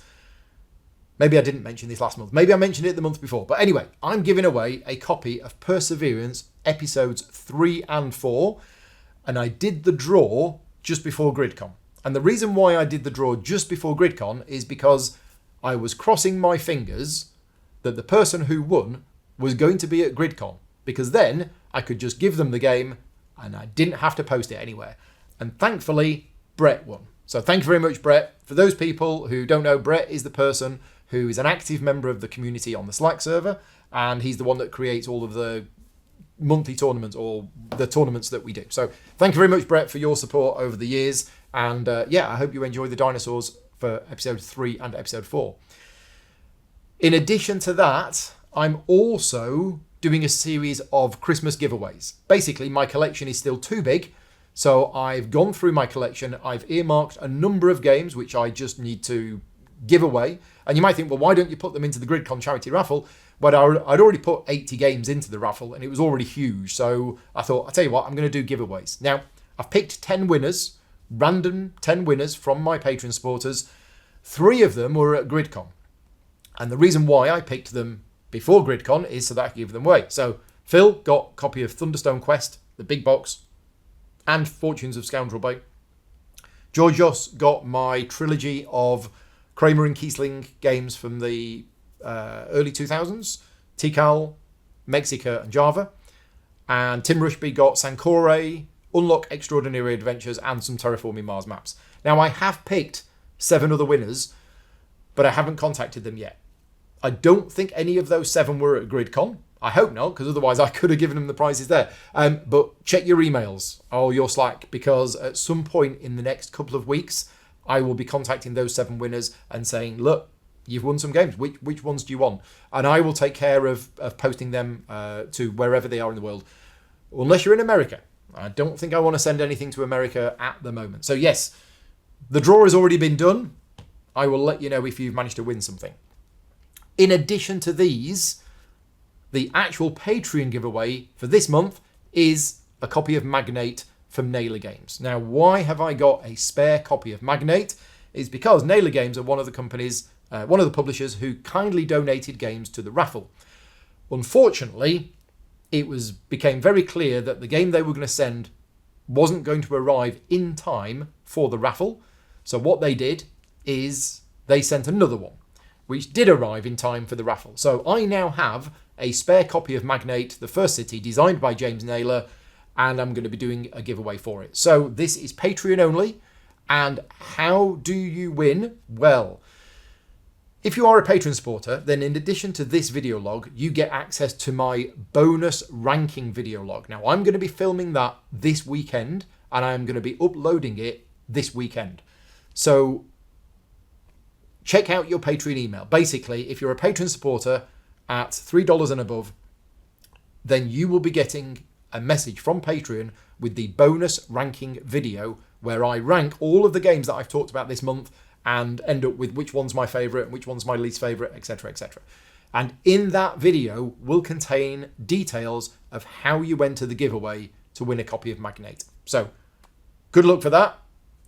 Maybe I didn't mention this last month. Maybe I mentioned it the month before. But anyway, I'm giving away a copy of Perseverance episodes 3 and 4. And I did the draw just before GridCon. And the reason why I did the draw just before GridCon is because I was crossing my fingers that the person who won was going to be at GridCon. Because then I could just give them the game and I didn't have to post it anywhere. And thankfully, Brett won. So thank you very much, Brett. For those people who don't know, Brett is the person who is an active member of the community on the Slack server. And he's the one that creates all of the monthly tournaments or the tournaments that we do. So thank you very much, Brett, for your support over the years. And I hope you enjoy the dinosaurs for episode 3 and episode 4. In addition to that, I'm also doing a series of Christmas giveaways. Basically, my collection is still too big. So I've gone through my collection. I've earmarked a number of games which I just need to give away. And you might think, well, why don't you put them into the GridCon charity raffle? But I'd already put 80 games into the raffle and it was already huge. So I thought, I'll tell you what, I'm going to do giveaways. Now, I've picked 10 winners, random 10 winners from my Patreon supporters. 3 of them were at GridCon. And the reason why I picked them before GridCon is so that I could give them away. So Phil got a copy of Thunderstone Quest, the big box, and Fortunes of Scoundrel Bay. Georgios got my trilogy of Kramer and Kiesling games from the early 2000s, Tikal, Mexica and Java. And Tim Rushby got Sankore, Unlock Extraordinary Adventures and some Terraforming Mars maps. Now I have picked 7 other winners, but I haven't contacted them yet. I don't think any of those 7 were at GridCon. I hope not, because otherwise I could have given them the prizes there. But check your emails or your Slack, because at some point in the next couple of weeks, I will be contacting those 7 winners and saying, look, you've won some games. Which ones do you want? And I will take care of posting them to wherever they are in the world. Unless you're in America. I don't think I want to send anything to America at the moment. So yes, the draw has already been done. I will let you know if you've managed to win something. In addition to these, the actual Patreon giveaway for this month is a copy of Magnate from Naylor Games. Now, why have I got a spare copy of Magnate? It's because Naylor Games are one of the companies, one of the publishers who kindly donated games to the raffle. Unfortunately, it became very clear that the game they were going to send wasn't going to arrive in time for the raffle. So what they did is they sent another one, which did arrive in time for the raffle. So I now have a spare copy of Magnate, The First City, designed by James Naylor, and I'm going to be doing a giveaway for it. So this is Patreon only. And how do you win? Well, if you are a Patreon supporter, then in addition to this video log, you get access to my bonus ranking video log. Now, I'm going to be filming that this weekend, and I'm going to be uploading it this weekend. So check out your Patreon email. Basically, if you're a Patreon supporter at $3 and above, then you will be getting a message from Patreon with the bonus ranking video where I rank all of the games that I've talked about this month and end up with which one's my favourite and which one's my least favourite, etc., etc. And in that video will contain details of how you enter the giveaway to win a copy of Magnate. So good luck for that,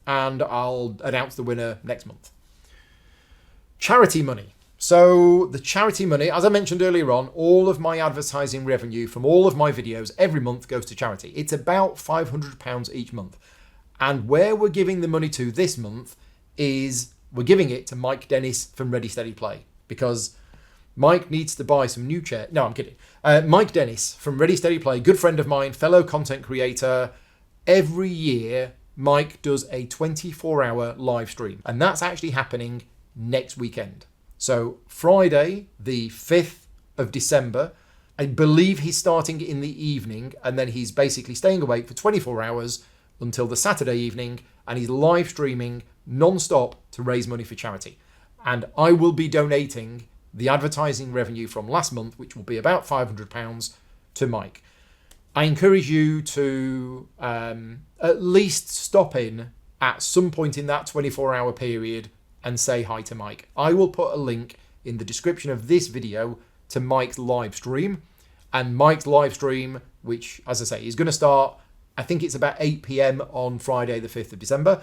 and I'll announce the winner next month. Charity money. So the charity money, as I mentioned earlier on, all of my advertising revenue from all of my videos every month goes to charity. It's about £500 each month. And where we're giving the money to this month is we're giving it to Mike Dennis from Ready Steady Play, because Mike needs to buy some new chairs. No, I'm kidding. Mike Dennis from Ready Steady Play, good friend of mine, fellow content creator. Every year, Mike does a 24-hour live stream, and that's actually happening next weekend. So Friday, the 5th of December, I believe he's starting in the evening, and then he's basically staying awake for 24 hours until the Saturday evening, and he's live streaming non-stop to raise money for charity. And I will be donating the advertising revenue from last month, which will be about £500, to Mike. I encourage you to at least stop in at some point in that 24-hour period and say hi to Mike. I will put a link in the description of this video to Mike's live stream. And Mike's live stream, which, as I say, is going to start, I think it's about 8 p.m. on Friday the 5th of December.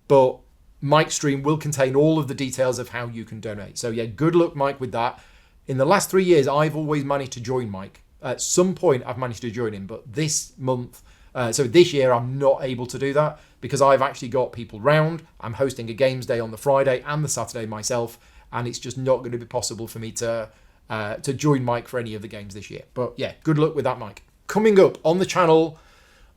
But Mike's stream will contain all of the details of how you can donate. So yeah, good luck, Mike, with that. In the last 3 years, I've always managed to join Mike. At some point, I've managed to join him, but this year, I'm not able to do that because I've actually got people round. I'm hosting a games day on the Friday and the Saturday myself, and it's just not going to be possible for me to join Mike for any of the games this year. But yeah, good luck with that, Mike. Coming up on the channel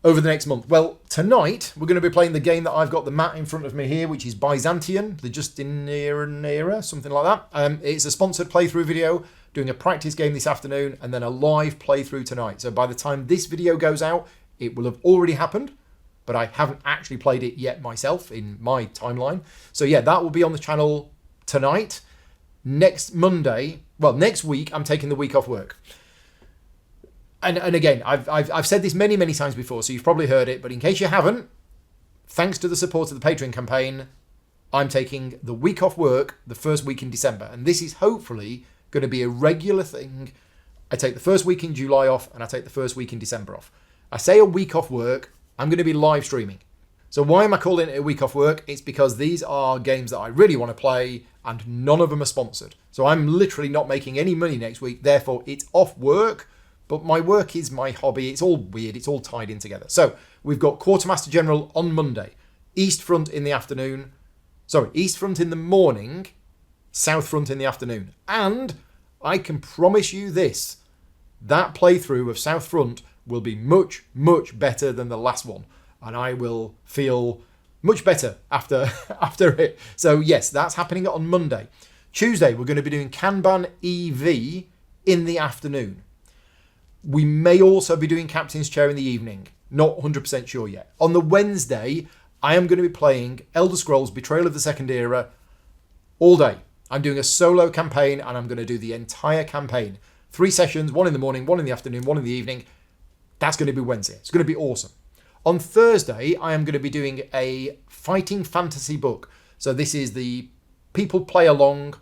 over the next month. Well, tonight, we're going to be playing the game that I've got the mat in front of me here, which is Byzantium, the Justinian era, something like that. It's a sponsored playthrough video, doing a practice game this afternoon, and then a live playthrough tonight. So by the time this video goes out, it will have already happened, but I haven't actually played it yet myself in my timeline. So yeah, that will be on the channel tonight. Next week, I'm taking the week off work. And again, I've said this many times before, so you've probably heard it, but in case you haven't, thanks to the support of the Patreon campaign, I'm taking the week off work the first week in December. And this is hopefully going to be a regular thing. I take the first week in July off, and I take the first week in December off. I say a week off work, I'm going to be live streaming. So why am I calling it a week off work? It's because these are games that I really want to play, and none of them are sponsored. So I'm literally not making any money next week, therefore it's off work, but my work is my hobby. It's all weird, it's all tied in together. So we've got Quartermaster General on Monday, East Front in the afternoon, East Front in the morning, South Front in the afternoon. And I can promise you this, that playthrough of South Front will be much better than the last one. And I will feel much better after it. So yes, that's happening on Monday. Tuesday, we're going to be doing Kanban EV in the afternoon. We may also be doing Captain's Chair in the evening. Not 100% sure yet. On the Wednesday, I am going to be playing Elder Scrolls Betrayal of the Second Era all day. I'm doing a solo campaign, and I'm going to do the entire campaign. 3 sessions, 1 in the morning, 1 in the afternoon, 1 in the evening. That's going to be Wednesday. It's going to be awesome. On Thursday, I am going to be doing a fighting fantasy book. So this is the people play along.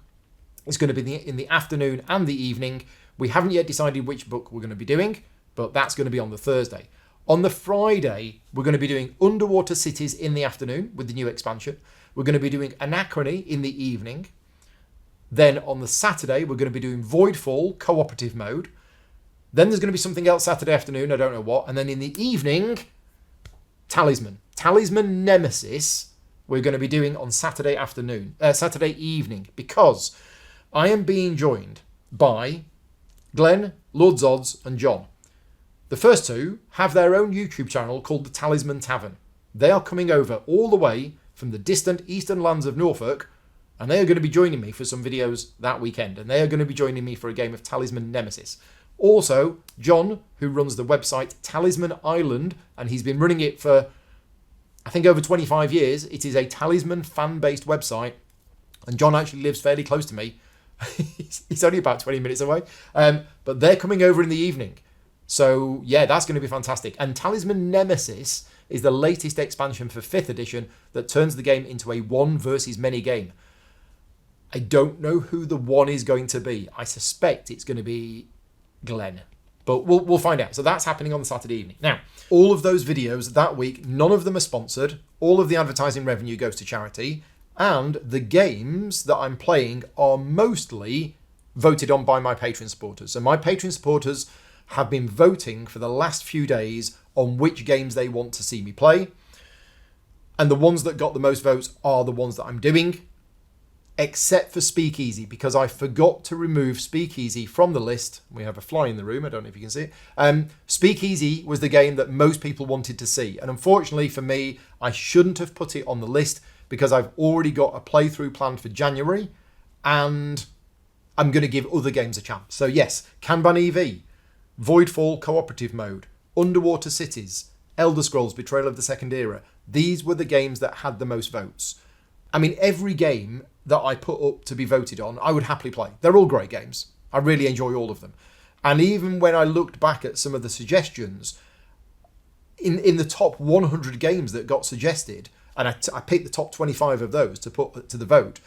It's going to be in the afternoon and the evening. We haven't yet decided which book we're going to be doing, but that's going to be on the Thursday. On the Friday, we're going to be doing Underwater Cities in the afternoon with the new expansion. We're going to be doing Anachrony in the evening. Then on the Saturday, we're going to be doing Voidfall cooperative mode. Then there's going to be something else Saturday afternoon, I don't know what. And then in the evening, Talisman. Talisman Nemesis, we're going to be doing on Saturday evening, because I am being joined by Glenn, Lord Zods, and John. The first two have their own YouTube channel called the Talisman Tavern. They are coming over all the way from the distant eastern lands of Norfolk, and they are going to be joining me for some videos that weekend, and they are going to be joining me for a game of Talisman Nemesis. Also, John, who runs the website Talisman Island, and he's been running it for, I think, over 25 years. It is a Talisman fan-based website, and John actually lives fairly close to me. He's only about 20 minutes away. But they're coming over in the evening. So, yeah, that's going to be fantastic. And Talisman Nemesis is the latest expansion for 5th edition that turns the game into a 1 versus many game. I don't know who the 1 is going to be. I suspect it's going to be Glenn. But we'll find out. So that's happening on the Saturday evening. Now, all of those videos that week, none of them are sponsored. All of the advertising revenue goes to charity. And the games that I'm playing are mostly voted on by my Patreon supporters. So my Patreon supporters have been voting for the last few days on which games they want to see me play. And the ones that got the most votes are the ones that I'm doing, except for Speakeasy, because I forgot to remove Speakeasy from the list. We have a fly in the room, I don't know if you can see it. Speakeasy was the game that most people wanted to see. And unfortunately for me, I shouldn't have put it on the list because I've already got a playthrough planned for January, and I'm going to give other games a chance. So yes, Kanban EV. Voidfall Cooperative Mode, Underwater Cities, Elder Scrolls Betrayal of the Second Era. These were the games that had the most votes. I mean, every game that I put up to be voted on, I would happily play. They're all great games. I really enjoy all of them. And even when I looked back at some of the suggestions, in the top 100 games that got suggested, and I picked the top 25 of those to put to the vote,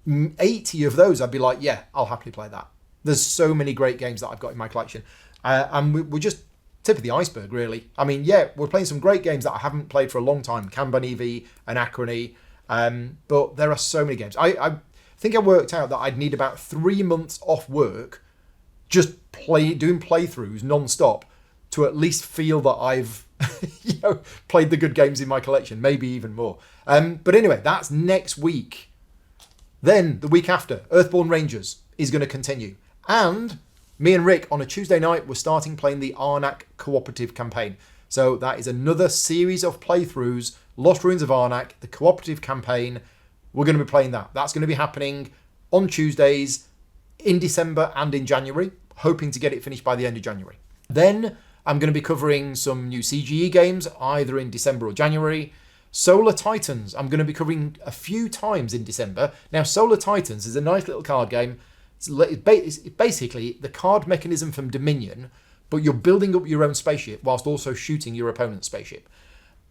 80 of those I'd be like, yeah, I'll happily play that. There's so many great games that I've got in my collection. And we're just tip of the iceberg, really. I mean, yeah, we're playing some great games that I haven't played for a long time. Kanban EV and Acrony. But there are so many games. I think I worked out that I'd need about 3 months off work just doing playthroughs non-stop to at least feel that I've played the good games in my collection, maybe even more. But anyway, that's next week. Then the week after, Earthborne Rangers is going to continue. And me and Rick on a Tuesday night were starting playing the Arnak cooperative campaign. So that is another series of playthroughs, Lost Ruins of Arnak, the cooperative campaign. We're going to be playing that. That's going to be happening on Tuesdays in December and in January, hoping to get it finished by the end of January. Then I'm going to be covering some new CGE games, either in December or January. Solar Titans, I'm going to be covering a few times in December. Now, Solar Titans is a nice little card game. It's basically the card mechanism from Dominion, but you're building up your own spaceship whilst also shooting your opponent's spaceship.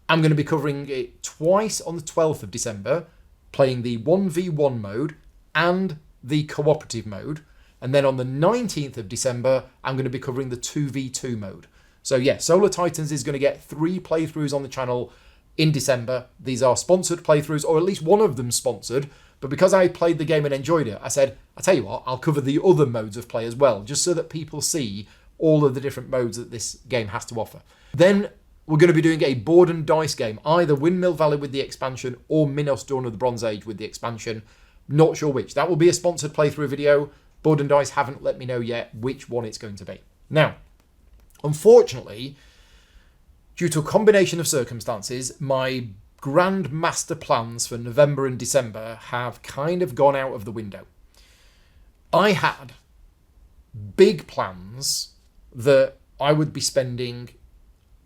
I'm going to be covering it twice on the 12th of December, playing the 1v1 mode and the cooperative mode. And then on the 19th of December, I'm going to be covering the 2v2 mode. So yeah, Solar Titans is going to get 3 playthroughs on the channel in December. These are sponsored playthroughs, or at least one of them sponsored. But because I played the game and enjoyed it, I said, I'll tell you what, I'll cover the other modes of play as well, just so that people see all of the different modes that this game has to offer. Then we're going to be doing a board and dice game, either Windmill Valley with the expansion or Minos Dawn of the Bronze Age with the expansion. Not sure which. That will be a sponsored playthrough video. Board and Dice haven't let me know yet which one it's going to be. Now, unfortunately, due to a combination of circumstances, my grand master plans for November and December have kind of gone out of the window. I had big plans that I would be spending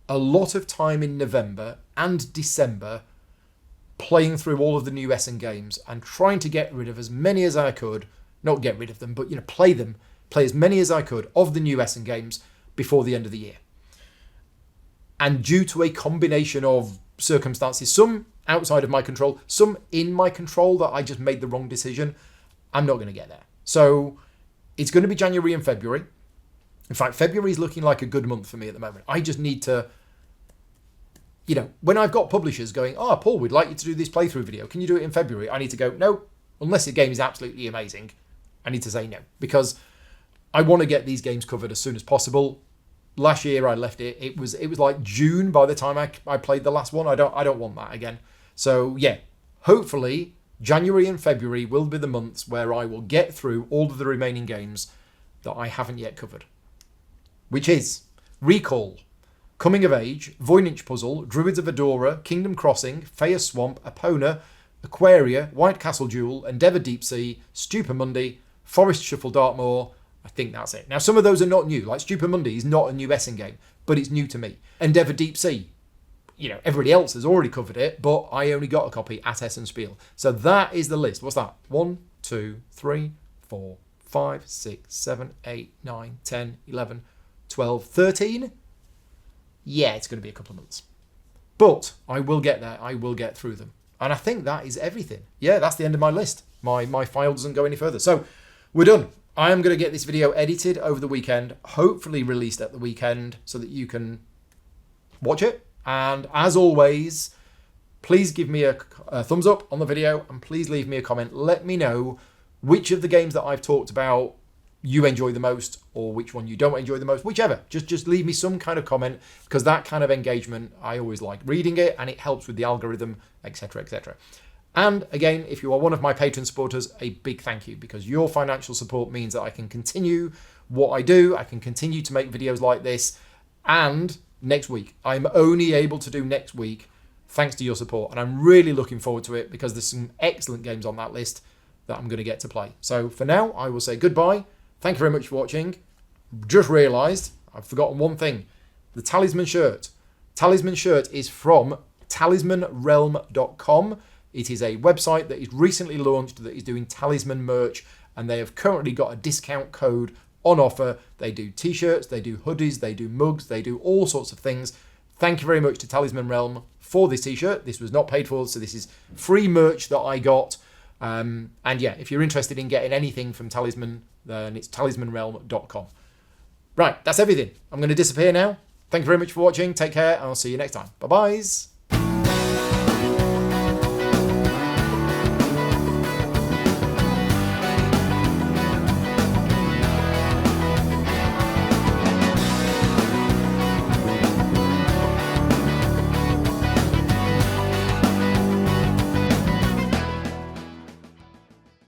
a lot of time in November and December playing through all of the new Essen games and trying to get rid of as many as I could. Not get rid of them, but play as many as I could of the new Essen games before the end of the year. And due to a combination of circumstances, some outside of my control, some in my control, that I just made the wrong decision, I'm not going to get there. So it's going to be January and February. In fact, February is looking like a good month for me at the moment. I just need to, when I've got publishers going, oh, Paul, we'd like you to do this playthrough video. Can you do it in February? I need to go, no, unless the game is absolutely amazing. I need to say no, because I want to get these games covered as soon as possible. Last year I left it. It was like June by the time I played the last one. I don't want that again. So yeah, hopefully January and February will be the months where I will get through all of the remaining games that I haven't yet covered. Which is Recall, Coming of Age, Voynich Puzzle, Druids of Adora, Kingdom Crossing, Faya Swamp, Epona, Aquaria, White Castle Duel, Endeavour Deep Sea, Stupor Monday, Forest Shuffle Dartmoor. I think that's it. Now, some of those are not new. Like Stupor Monday is not a new Essen game, but it's new to me. Endeavour Deep Sea. Everybody else has already covered it, but I only got a copy at Essen Spiel. So that is the list. What's that? 1, 2, 3, 4, 5, 6, 7, 8, 9, 10, 11, 12, 13. Yeah, it's going to be a couple of months. But I will get there. I will get through them. And I think that is everything. Yeah, that's the end of my list. My file doesn't go any further. So we're done. I am going to get this video edited over the weekend, hopefully released at the weekend so that you can watch it. And as always, please give me a thumbs up on the video and please leave me a comment. Let me know which of the games that I've talked about you enjoy the most or which one you don't enjoy the most, whichever. Just leave me some kind of comment, because that kind of engagement, I always like reading it and it helps with the algorithm, etc., etc. And again, if you are one of my Patreon supporters, a big thank you, because your financial support means that I can continue what I do. I can continue to make videos like this. And next week, I'm only able to do next week thanks to your support. And I'm really looking forward to it, because there's some excellent games on that list that I'm going to get to play. So for now, I will say goodbye. Thank you very much for watching, Just realised I've forgotten one thing. The Talisman shirt. Talisman shirt is from talismanrealm.com. It is a website that is recently launched that is doing Talisman merch, and they have currently got a discount code on offer. They do t-shirts, they do hoodies, they do mugs, they do all sorts of things. Thank you very much to Talisman Realm for this t-shirt. This was not paid for, so this is free merch that I got. And yeah, if you're interested in getting anything from Talisman, then it's talismanrealm.com. Right, that's everything. I'm going to disappear now. Thank you very much for watching. Take care, and I'll see you next time. Bye-byes.